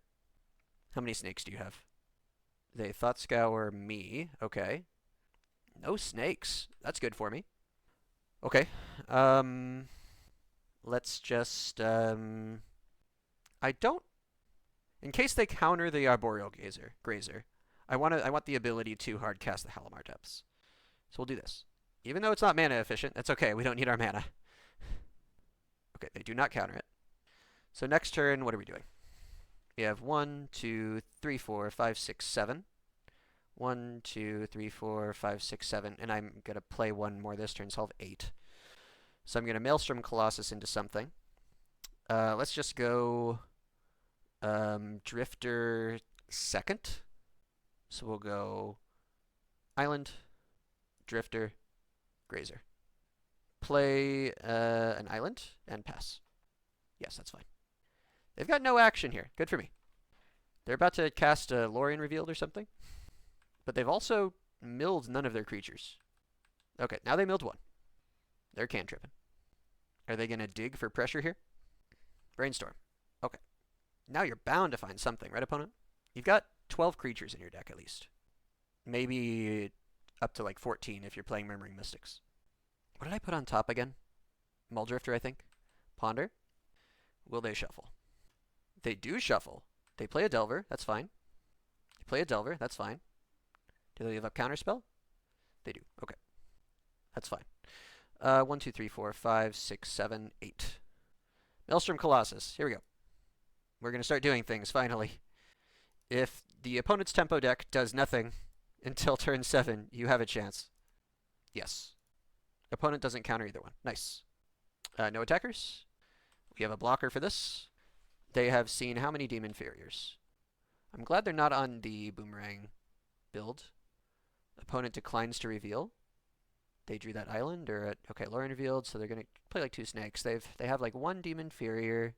How many snakes do you have? They Thought Scour me. Okay. No snakes. That's good for me. Okay. Let's just, I don't... In case they counter the Arboreal Grazer, I want the ability to hard cast the Halimar Depths. So we'll do this. Even though it's not mana efficient, that's okay. We don't need our mana. Okay, they do not counter it. So next turn, what are we doing? We have 1, 2, 3, 4, 5, 6, 7. 1, 2, 3, 4, 5, 6, 7. And I'm going to play one more this turn, so I'll have 8. So I'm going to Maelstrom Colossus into something. Let's just go Drifter second. So we'll go Island, Drifter, Grazer. Play an island and pass. Yes, that's fine. They've got no action here. Good for me. They're about to cast a Lorien Revealed or something. But they've also milled none of their creatures. Okay, now they milled one. They're cantripping. Are they going to dig for pressure here? Brainstorm. Okay. Now you're bound to find something, right, opponent? You've got 12 creatures in your deck at least. Maybe up to like 14 if you're playing Murmuring Mystics. What did I put on top again? Muldrifter, I think. Ponder. Will they shuffle? They do shuffle. They play a Delver. That's fine. They play a Delver. That's fine. Do they leave up Counterspell? They do. Okay. That's fine. 1, 2, 3, 4, 5, 6, 7, 8. Maelstrom Colossus. Here we go. We're going to start doing things, finally. If the opponent's tempo deck does nothing until turn 7, you have a chance. Yes. Opponent doesn't counter either one. Nice. No attackers. We have a blocker for this. They have seen how many Demon Farriers? I'm glad they're not on the Boomerang build. Opponent declines to reveal. They drew that island, or okay, Lorien revealed, so they're gonna play like 2 snakes. They have like 1 Demon Farrier,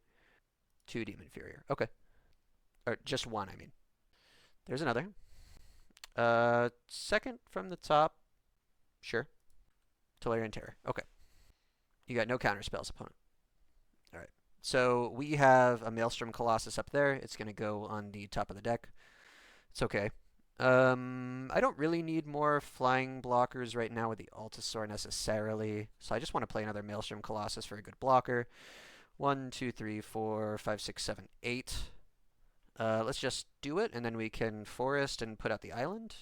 2 Demon Farrier. Okay. Or just 1, I mean. There's another. Second from the top. Sure. Tolarian Terror. Okay. You got no counter spells, opponent. Alright. So we have a Maelstrom Colossus up there. It's going to go on the top of the deck. It's okay. I don't really need more flying blockers right now with the Altasaur necessarily. So I just want to play another Maelstrom Colossus for a good blocker. 1, 2, 3, 4, 5, 6, 7, 8. Let's just do it, and then we can forest and put out the island.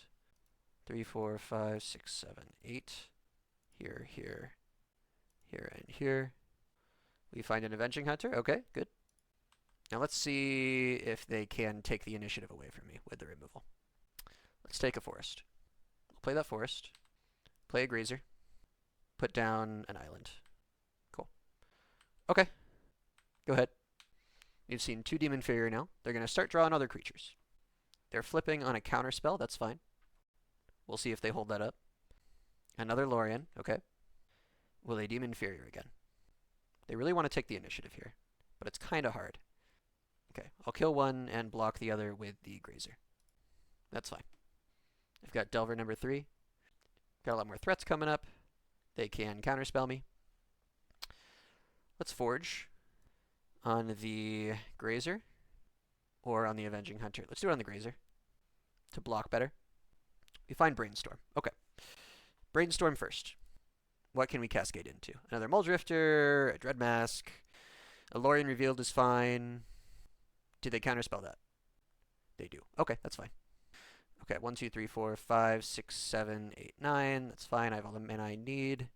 3, 4, 5, 6, 7, 8. Here, here, here, and here. We find an Avenging Hunter. Okay, good. Now let's see if they can take the initiative away from me with the removal. Let's take a forest. We'll play that forest. Play a grazer. Put down an island. Cool. Okay. Go ahead. You've seen 2 Demon Fae now. They're going to start drawing other creatures. They're flipping on a counter spell. That's fine. We'll see if they hold that up. Another Lorien. Okay. Will they Demon Fae again? They really want to take the initiative here, but it's kind of hard. Okay, I'll kill one and block the other with the Grazer. That's fine. I've got Delver number 3. Got a lot more threats coming up. They can counterspell me. Let's Forge on the Grazer or on the Avenging Hunter. Let's do it on the Grazer to block better. We find Brainstorm. Okay. Brainstorm first. What can we cascade into? Another Muldrifter, a Dreadmask, a Lorien Revealed is fine. Do they counterspell that? They do. Okay, that's fine. Okay, 1, 2, 3, 4, 5, 6, 7, 8, 9. That's fine. I have all the mana I need.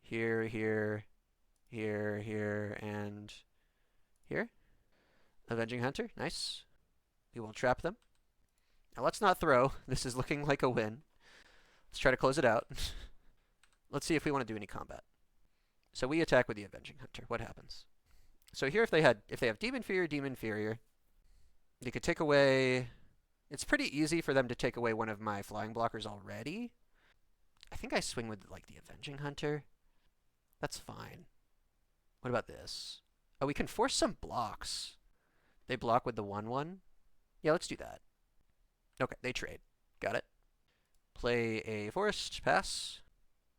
Here, here, here, here, and here. Avenging Hunter. Nice. We will trap them. Now let's not throw. This is looking like a win. Let's try to close it out. Let's see if we want to do any combat. So we attack with the Avenging Hunter. What happens? So here if they have Demon Inferior, they could take away... It's pretty easy for them to take away one of my flying blockers already. I think I swing with like the Avenging Hunter. That's fine. What about this? Oh, we can force some blocks. They block with the 1/1. Yeah, let's do that. Okay, they trade. Got it. Play a forest, pass.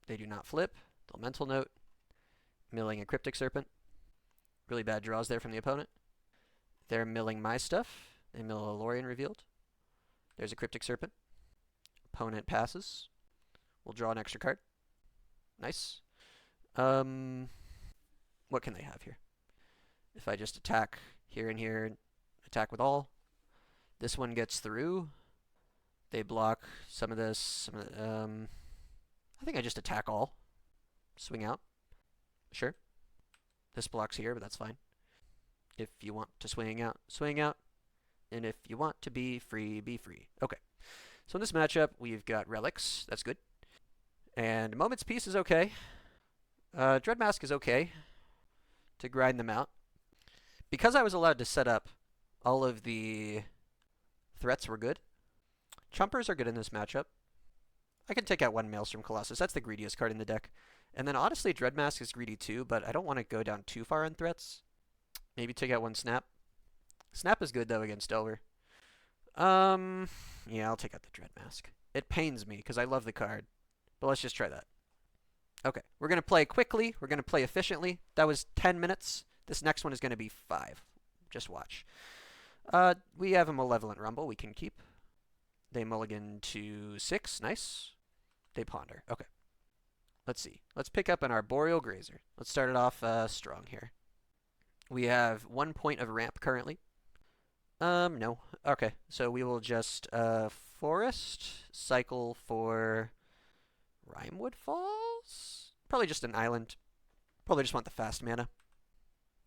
They do not flip. Elemental Note. Milling a Cryptic Serpent. Really bad draws there from the opponent. They're milling my stuff. They mill a Lorien Revealed. There's a Cryptic Serpent. Opponent passes. We'll draw an extra card. Nice. What can they have here? If I just attack here and here, attack with all. This one gets through. They block some of this. I think I just attack all. Swing out. Sure. This blocks here, but that's fine. If you want to swing out, swing out. And if you want to be free, be free. Okay. So in this matchup, we've got Relics. That's good. And Moment's Peace is okay. Dreadmask is okay to grind them out. Because I was allowed to set up, all of the threats were good. Chumpers are good in this matchup. I can take out one Maelstrom Colossus. That's the greediest card in the deck. And then honestly, Dreadmask is greedy too, but I don't want to go down too far on threats. Maybe take out one Snap. Snap is good though against Delver. Yeah, I'll take out the Dreadmask. It pains me because I love the card. But let's just try that. Okay, we're going to play quickly. We're going to play efficiently. That was 10 minutes. This next one is going to be 5. Just watch. We have a Malevolent Rumble we can keep. They mulligan to 6. Nice. They ponder. Okay. Let's see. Let's pick up an Arboreal Grazer. Let's start it off strong here. We have 1 point of ramp currently. No. Okay. So we will just forest, cycle for Rimewood Falls? Probably just an island. Probably just want the fast mana.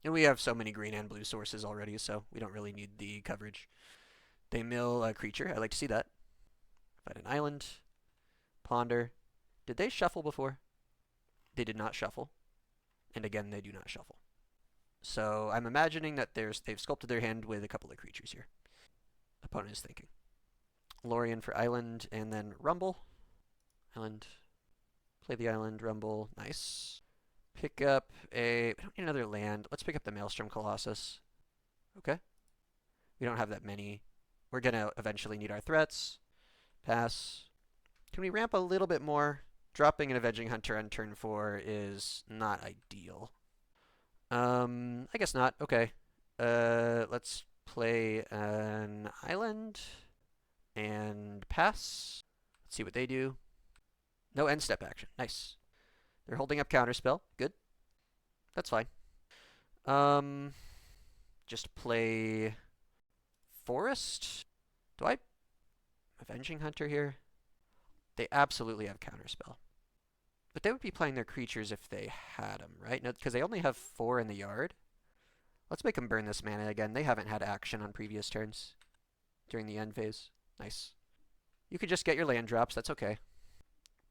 And we have so many green and blue sources already, so we don't really need the coverage. They mill a creature. I like to see that. Find an island. Ponder. Did they shuffle before? They did not shuffle. And again, they do not shuffle. So I'm imagining that they've sculpted their hand with a couple of creatures here. Opponent is thinking. Lorien for island, and then Rumble. Island. Play the island, Rumble. Nice. Pick up a... We don't need another land. Let's pick up the Maelstrom Colossus. Okay. We don't have that many. We're going to eventually need our threats. Pass. Can we ramp a little bit more? Dropping an Avenging Hunter on turn 4 is not ideal. I guess not. Okay. Let's play an island and pass. Let's see what they do. No end step action. Nice. They're holding up counterspell. Good. That's fine. Um, just play forest. Do I Avenging Hunter here? They absolutely have counterspell. But they would be playing their creatures if they had them, right? No, because they only have 4 in the yard. Let's make them burn this mana again. They haven't had action on previous turns during the end phase. Nice. You could just get your land drops. That's okay.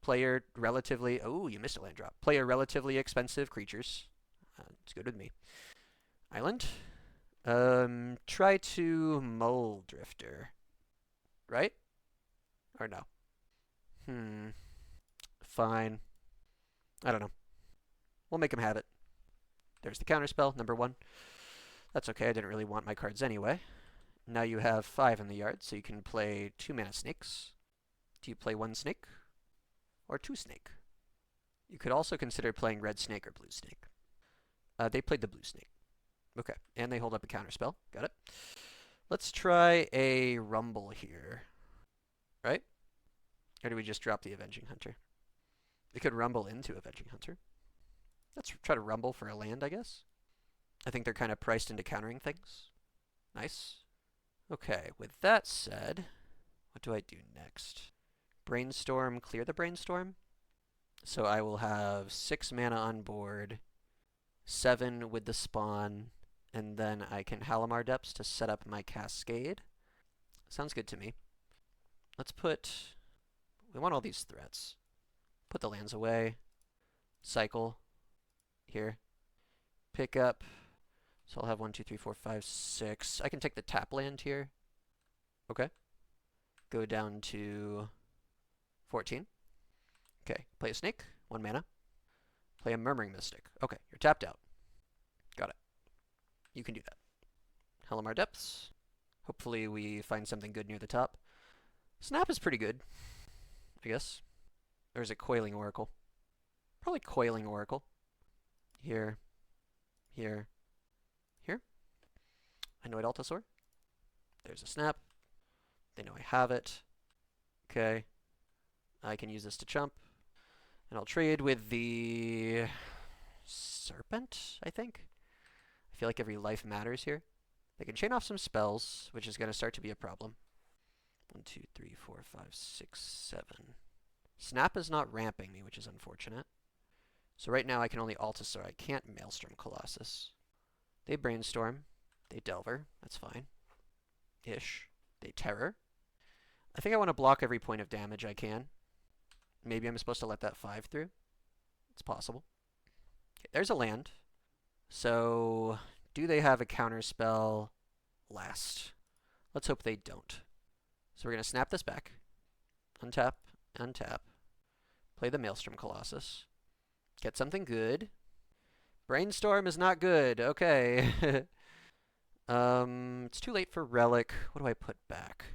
Play your relatively... Oh, you missed a land drop. Play your relatively expensive creatures. It's good with me. Island. Try to Mole Drifter. Right? Or no? Fine. I don't know. We'll make him have it. There's the counterspell, number 1. That's okay, I didn't really want my cards anyway. Now you have 5 in the yard, so you can play 2 mana snakes. Do you play 1 snake? Or 2 snake? You could also consider playing red snake or blue snake. They played the blue snake. Okay, and they hold up a counterspell. Got it. Let's try a rumble here. Right? Or do we just drop the Avenging Hunter? We could rumble into Avenging Hunter. Let's try to rumble for a land, I guess. I think they're kind of priced into countering things. Nice. Okay, with that said, what do I do next? Brainstorm, clear the Brainstorm. So I will have 6 mana on board, 7 with the spawn, and then I can Halimar Depths to set up my Cascade. Sounds good to me. Let's put... We want all these threats. Put the lands away. Cycle. Here. Pick up. So I'll have 1, 2, 3, 4, 5, 6. I can take the tap land here. Okay. Go down to 14. Okay. Play a snake. 1 mana. Play a Murmuring Mystic. Okay. You're tapped out. Got it. You can do that. Halimar Depths. Hopefully we find something good near the top. Snap is pretty good, I guess. Or is it Coiling Oracle? Probably Coiling Oracle. Here. Here. Here. Annoyed Altasaur. There's a snap. They know I have it. Okay. I can use this to chump. And I'll trade with the Serpent, I think. I feel like every life matters here. They can chain off some spells, which is going to start to be a problem. 1, 2, 3, 4, 5, 6, 7. Snap is not ramping me, which is unfortunate. So right now I can only Altasaur. I can't Maelstrom Colossus. They Brainstorm. They Delver. That's fine. Ish. They Terror. I think I want to block every point of damage I can. Maybe I'm supposed to let that 5 through. It's possible. Okay, there's a land. So, do they have a counterspell last? Let's hope they don't. So we're going to snap this back. Untap, untap. Play the Maelstrom Colossus. Get something good. Brainstorm is not good. Okay. It's too late for Relic. What do I put back?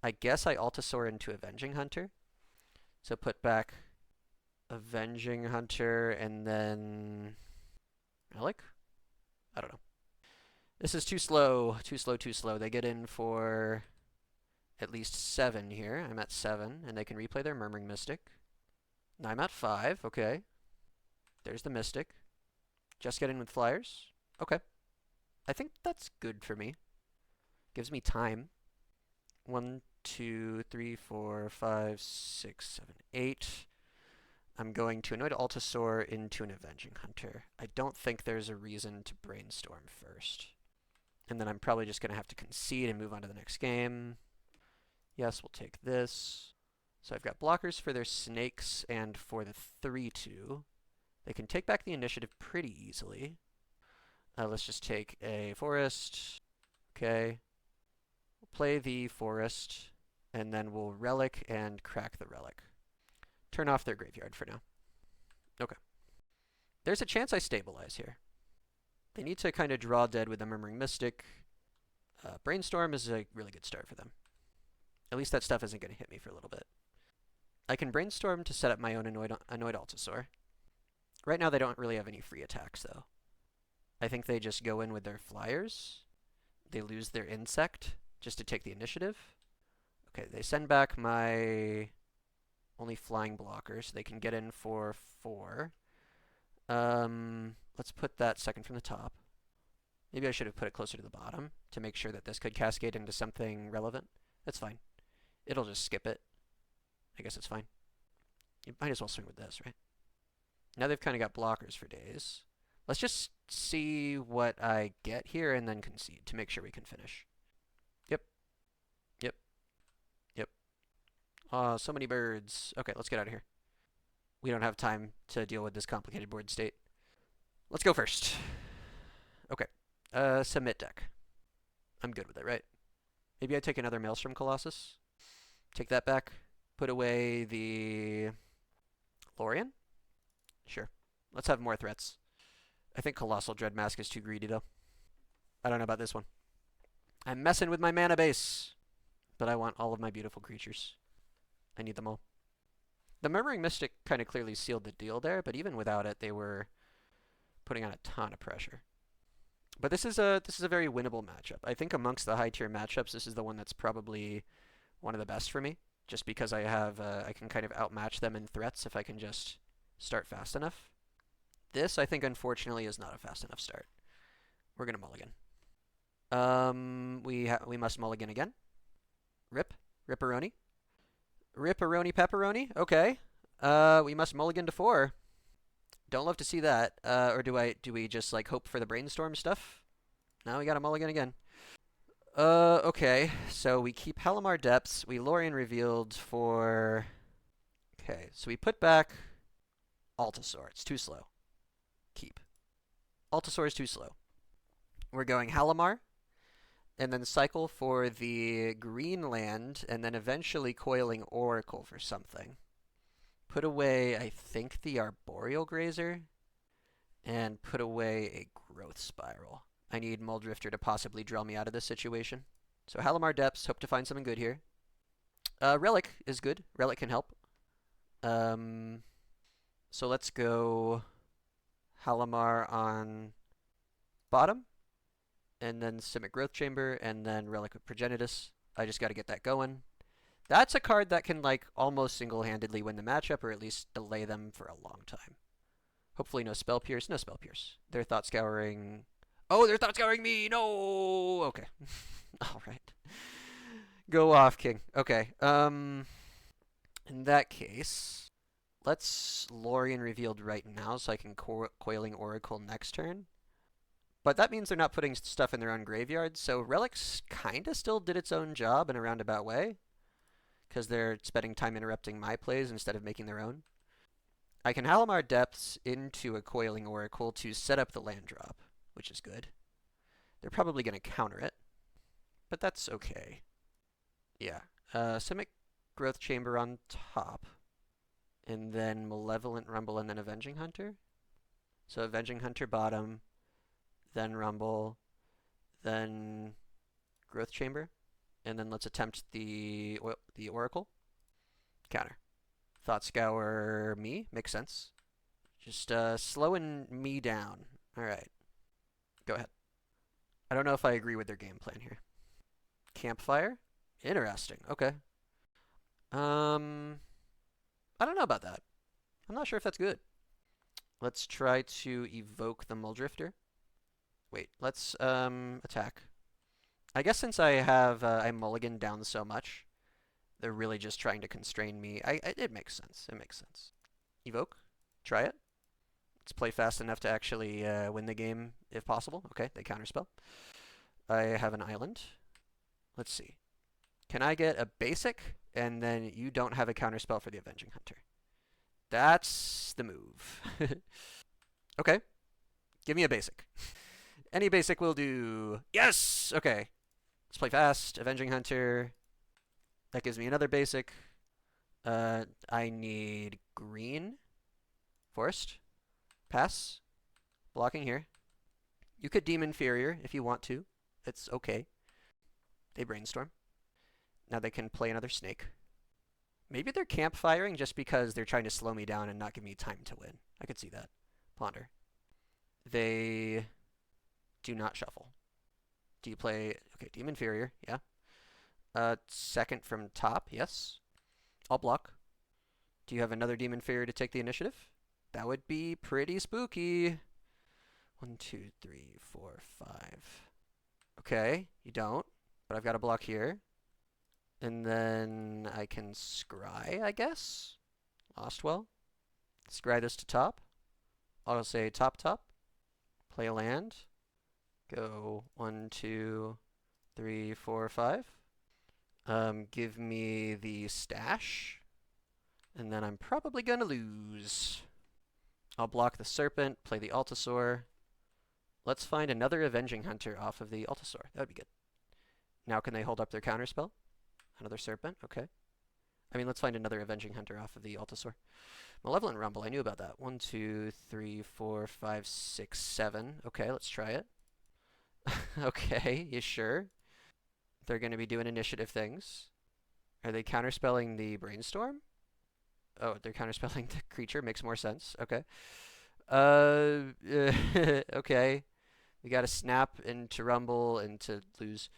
I guess I Altasaur into Avenging Hunter. So put back Avenging Hunter and then Relic? I don't know. This is too slow. Too slow, too slow. They get in for at least 7 here. I'm at 7, and they can replay their Murmuring Mystic. I'm at 5. Okay. There's the Mystic. Just get in with flyers. Okay. I think that's good for me. Gives me time. 1, 2, 3, 4, 5, 6, 7, 8. I'm going to Annoyed Altasaur into an Avenging Hunter. I don't think there's a reason to Brainstorm first. And then I'm probably just going to have to concede and move on to the next game. Yes, we'll take this. So I've got blockers for their snakes and for the 3/2. They can take back the initiative pretty easily. Let's just take a forest. Okay. We'll play the forest, and then we'll Relic and crack the Relic. Turn off their graveyard for now. Okay. There's a chance I stabilize here. They need to kind of draw dead with the Murmuring Mystic. Brainstorm is a really good start for them. At least that stuff isn't going to hit me for a little bit. I can Brainstorm to set up my own Annoyed Altasaur. Right now they don't really have any free attacks, though. I think they just go in with their flyers. They lose their insect just to take the initiative. Okay, they send back my only flying blocker, so they can get in for 4. Let's put that second from the top. Maybe I should have put it closer to the bottom to make sure that this could cascade into something relevant. That's fine. It'll just skip it. I guess it's fine. You might as well swing with this, right? Now they've kind of got blockers for days. Let's just see what I get here and then concede to make sure we can finish. Yep. Yep. Yep. Oh, so many birds. Okay, let's get out of here. We don't have time to deal with this complicated board state. Let's go first. Okay. Submit deck. I'm good with it, right? Maybe I take another Maelstrom Colossus. Take that back. Put away the Lorien? Sure. Let's have more threats. I think Colossal Dreadmask is too greedy, though. I don't know about this one. I'm messing with my mana base. But I want all of my beautiful creatures. I need them all. The Murmuring Mystic kind of clearly sealed the deal there, but even without it, they were putting on a ton of pressure. But this is a very winnable matchup. I think amongst the high tier matchups, this is the one that's probably one of the best for me, just because I have I can kind of outmatch them in threats if I can just start fast enough. This, I think, unfortunately, is not a fast enough start. We're gonna mulligan. We must mulligan again. Rip, ripperoni, ripperoni pepperoni. Okay. We must mulligan to 4. Don't love to see that. Or do we just like hope for the brainstorm stuff? No, we got a mulligan again. Okay. So we keep Halimar Depths. We Lorien revealed for. Okay, so we put back Altasaur. It's too slow. Keep. Altasaur is too slow. We're going Halimar, and then cycle for the green land, and then eventually Coiling Oracle for something. Put away, I think, the Arboreal Grazer, and put away a Growth Spiral. I need Muldrifter to possibly drill me out of this situation. So Halimar Depths, hope to find something good here. Relic is good. Relic can help. So let's go Halimar on bottom, and then Simic Growth Chamber, and then Relic of Progenitus. I just got to get that going. That's a card that can, like, almost single-handedly win the matchup, or at least delay them for a long time. Hopefully no Spell Pierce. No Spell Pierce. They're Thought Scouring. Oh, they're Thought Scouring me! No! Okay. Alright. Go off, King. Okay. In that case, let's Lorien Revealed right now so I can Coiling Oracle next turn. But that means they're not putting stuff in their own graveyard, so Relics kinda still did its own job in a roundabout way, because they're spending time interrupting my plays instead of making their own. I can Halimar Depths into a Coiling Oracle to set up the land drop, which is good. They're probably going to counter it, but that's okay. Yeah. Simic Growth Chamber on top, and then Malevolent Rumble, and then Avenging Hunter. So Avenging Hunter bottom, then Rumble, then Growth Chamber. And then let's attempt the Oracle. Counter. Thought Scour me. Makes sense. Just slowing me down. Alright. Go ahead. I don't know if I agree with their game plan here. Campfire? Interesting. Okay. I don't know about that. I'm not sure if that's good. Let's try to evoke the Muldrifter. Wait, let's attack. I guess since I have I mulligan down so much, they're really just trying to constrain me. It makes sense. It makes sense. Evoke. Try it. Let's play fast enough to actually win the game if possible. Okay, they counterspell. I have an island. Let's see. Can I get a basic, and then you don't have a counterspell for the Avenging Hunter? That's the move. Okay. Give me a basic. Any basic will do. Yes! Okay. Let's play fast. Avenging Hunter. That gives me another basic. I need green. Forest. Pass. Blocking here. You could deem inferior if you want to. It's okay. They brainstorm. Now they can play another snake. Maybe they're campfiring just because they're trying to slow me down and not give me time to win. I could see that. Ponder. They Do not shuffle. Do you play... Okay, Demon Inferior, yeah. Second from top, yes. I'll block. Do you have another Demon Inferior to take the initiative? That would be pretty spooky. 1, 2, 3, 4, 5. Okay, you don't. But I've got a block here. And then I can scry, I guess? Lostwell. Scry this to top. I'll say top, top. Play a land. Go 1, 2, 3, 4, 5. Give me the stash. And then I'm probably going to lose. I'll block the Serpent, play the Altasaur. Let's find another Avenging Hunter off of the Altasaur. That would be good. Now can they hold up their counterspell? Another Serpent, okay. I mean, let's find another Avenging Hunter off of the Altasaur. Malevolent Rumble, I knew about that. 1, 2, 3, 4, 5, 6, 7. Okay, let's try it. Okay, you sure? They're going to be doing initiative things. Are they counterspelling the Brainstorm? Oh, they're counterspelling the creature. Makes more sense. Okay. Okay. We got to snap and to rumble and to lose.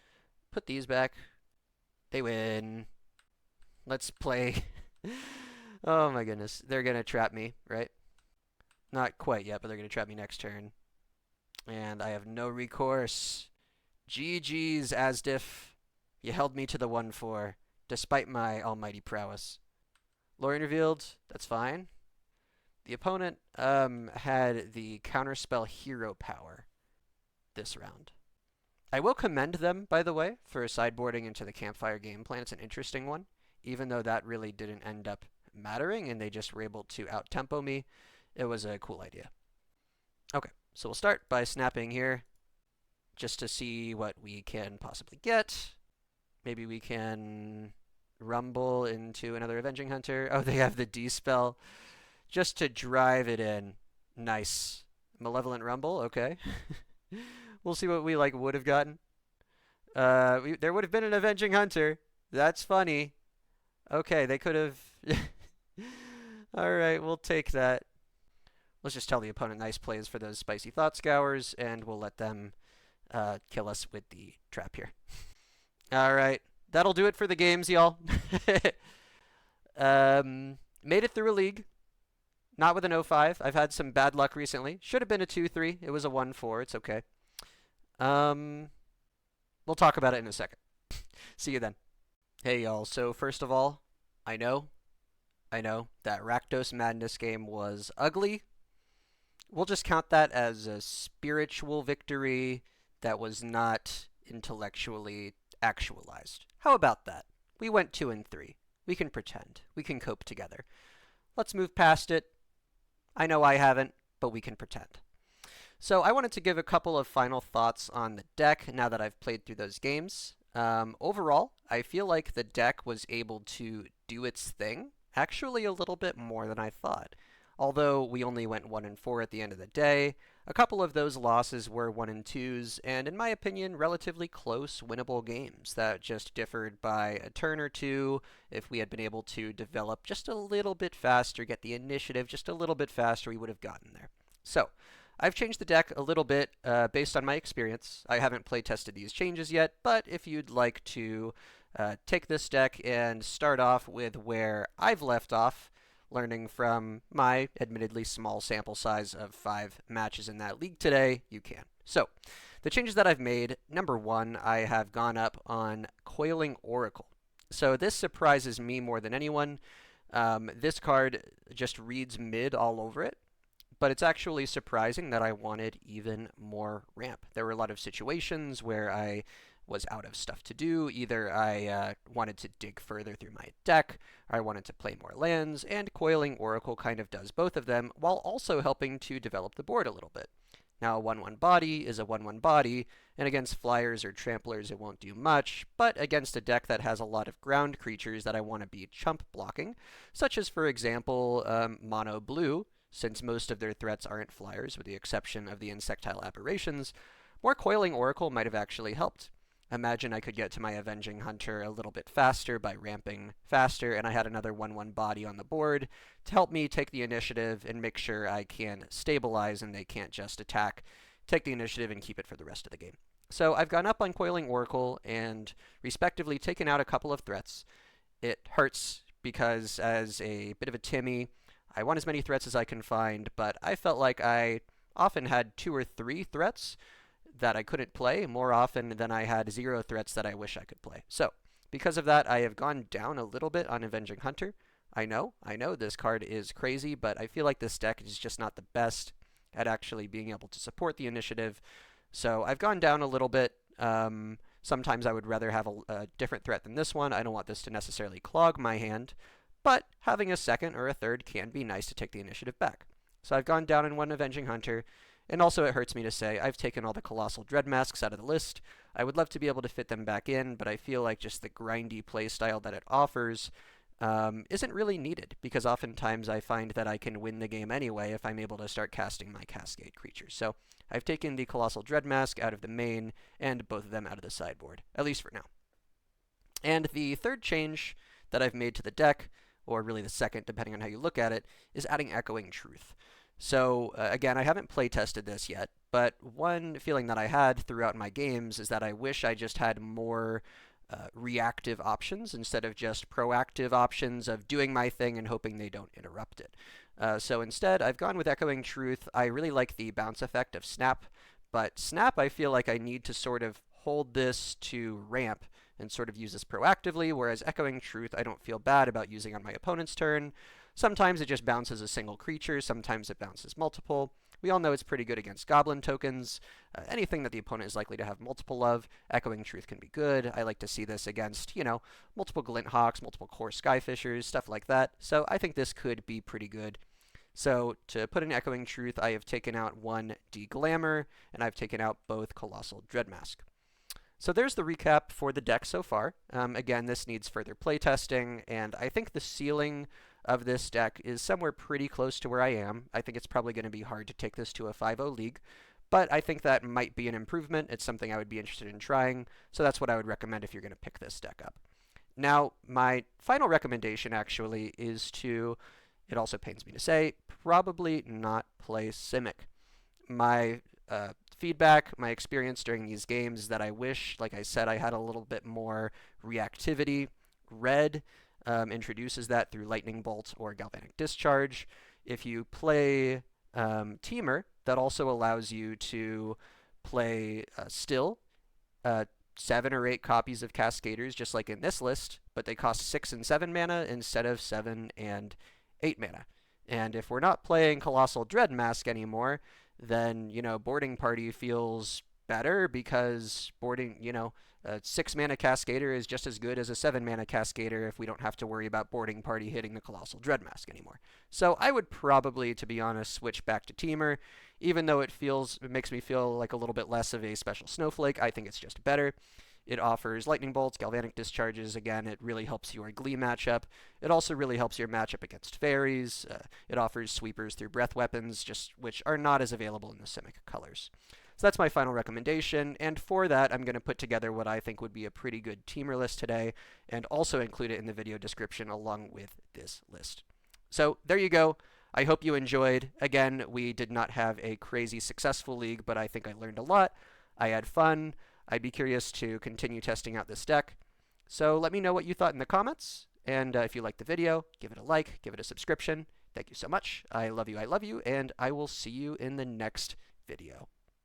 Put these back. They win. Let's play. Oh my goodness. They're going to trap me, right? Not quite yet, but they're going to trap me next turn. And I have no recourse. GG's, Asdiff. You held me to the 1/4, despite my almighty prowess. Lore revealed. That's fine. The opponent had the counterspell hero power this round. I will commend them, by the way, for sideboarding into the Campfire game plan. It's an interesting one, even though that really didn't end up mattering and they just were able to out-tempo me. It was a cool idea. Okay, so we'll start by snapping here just to see what we can possibly get. Maybe we can rumble into another Avenging Hunter. Oh, they have the D-spell just to drive it in. Nice. Malevolent Rumble, okay. We'll see what we would have gotten. There would have been an Avenging Hunter. That's funny. Okay, they could have... Alright, we'll take that. Let's just tell the opponent nice plays for those Spicy Thought Scours, and we'll let them kill us with the trap here. Alright, that'll do it for the games, y'all. Made it through a league. Not with an 0-5. I've had some bad luck recently. Should have been a 2-3. It was a 1-4. It's okay. We'll talk about it in a second. See you then. Hey, y'all. So, first of all, I know that Rakdos Madness game was ugly. We'll just count that as a spiritual victory that was not intellectually actualized. How about that? We went 2-3. We can pretend. We can cope together. Let's move past it. I know I haven't, but we can pretend. So I wanted to give a couple of final thoughts on the deck now that I've played through those games. Overall, I feel like the deck was able to do its thing actually a little bit more than I thought. Although we only went 1-4 at the end of the day, a couple of those losses were 1-2s, and in my opinion, relatively close, winnable games that just differed by a turn or two. If we had been able to develop just a little bit faster, get the initiative just a little bit faster, we would have gotten there. So, I've changed the deck a little bit based on my experience. I haven't play tested these changes yet, but if you'd like to take this deck and start off with where I've left off, learning from my admittedly small sample size of 5 matches in that league today, you can. So, the changes that I've made, number 1, I have gone up on Coiling Oracle. So this surprises me more than anyone. This card just reads mid all over it, but it's actually surprising that I wanted even more ramp. There were a lot of situations where I was out of stuff to do. Either I wanted to dig further through my deck, or I wanted to play more lands, and Coiling Oracle kind of does both of them, while also helping to develop the board a little bit. Now, a 1/1 body is a 1/1 body, and against flyers or tramplers it won't do much, but against a deck that has a lot of ground creatures that I want to be chump blocking, such as, for example, mono blue, since most of their threats aren't flyers, with the exception of the insectile aberrations, more Coiling Oracle might have actually helped. Imagine I could get to my Avenging Hunter a little bit faster by ramping faster, and I had another 1/1 body on the board to help me take the initiative and make sure I can stabilize and they can't just attack take the initiative and keep it for the rest of the game. So I've gone up on Coiling Oracle and respectively taken out a couple of threats. It hurts because as a bit of a Timmy, I want as many threats as I can find, but I felt like I often had 2 or 3 threats that I couldn't play more often than I had 0 threats that I wish I could play. So because of that, I have gone down a little bit on Avenging Hunter. I know this card is crazy, but I feel like this deck is just not the best at actually being able to support the initiative. So I've gone down a little bit. Sometimes I would rather have a different threat than this one. I don't want this to necessarily clog my hand, but having a second or a third can be nice to take the initiative back. So I've gone down in 1 Avenging Hunter, and also it hurts me to say I've taken all the Colossal Dread Masks out of the list. I would love to be able to fit them back in, but I feel like just the grindy playstyle that it offers isn't really needed, because oftentimes I find that I can win the game anyway if I'm able to start casting my Cascade creatures. So I've taken the Colossal Dread Mask out of the main and both of them out of the sideboard, at least for now. And the third change that I've made to the deck, or really the second depending on how you look at it, is adding Echoing Truth. So again, I haven't play tested this yet, but one feeling that I had throughout my games is that I wish I just had more reactive options instead of just proactive options of doing my thing and hoping they don't interrupt it. So instead, I've gone with Echoing Truth. I really like the bounce effect of Snap, but Snap I feel like I need to sort of hold this to ramp and sort of use this proactively, whereas Echoing Truth I don't feel bad about using on my opponent's turn. Sometimes it just bounces a single creature, sometimes it bounces multiple. We all know it's pretty good against Goblin tokens. Anything that the opponent is likely to have multiple of, Echoing Truth can be good. I like to see this against, multiple Glint Hawks, multiple Core Skyfishers, stuff like that. So I think this could be pretty good. So to put in Echoing Truth, I have taken out 1 De-Glamour, and I've taken out both Colossal Dreadmask. So there's the recap for the deck so far. Again, this needs further playtesting, and I think the ceiling of this deck is somewhere pretty close to where I am. I think it's probably going to be hard to take this to a 5-0 league, but I think that might be an improvement. It's something I would be interested in trying, so that's what I would recommend if you're going to pick this deck up. Now, my final recommendation actually is to, it also pains me to say, probably not play Simic. My feedback, my experience during these games is that I wish, like I said, I had a little bit more reactivity. Red introduces that through Lightning Bolt or Galvanic Discharge. If you play Temur, that also allows you to play still 7 or 8 copies of Cascaders, just like in this list, but they cost 6 and 7 mana instead of 7 and 8 mana. And if we're not playing Colossal Dread Mask anymore, then, Boarding Party feels better because boarding, a 6 mana Cascader is just as good as a 7 mana Cascader if we don't have to worry about Boarding Party hitting the Colossal Dread Mask anymore. So I would probably, to be honest, switch back to Temur. Even though it makes me feel like a little bit less of a special snowflake, I think it's just better. It offers Lightning Bolts, Galvanic Discharges. Again, it really helps your Glee matchup. It also really helps your matchup against Fairies. It offers Sweepers through Breath Weapons, which are not as available in the Simic colors. So that's my final recommendation, and for that, I'm going to put together what I think would be a pretty good Temur list today, and also include it in the video description along with this list. So there you go. I hope you enjoyed. Again, we did not have a crazy successful league, but I think I learned a lot. I had fun. I'd be curious to continue testing out this deck. So let me know what you thought in the comments, and if you liked the video, give it a like, give it a subscription. Thank you so much. I love you, and I will see you in the next video.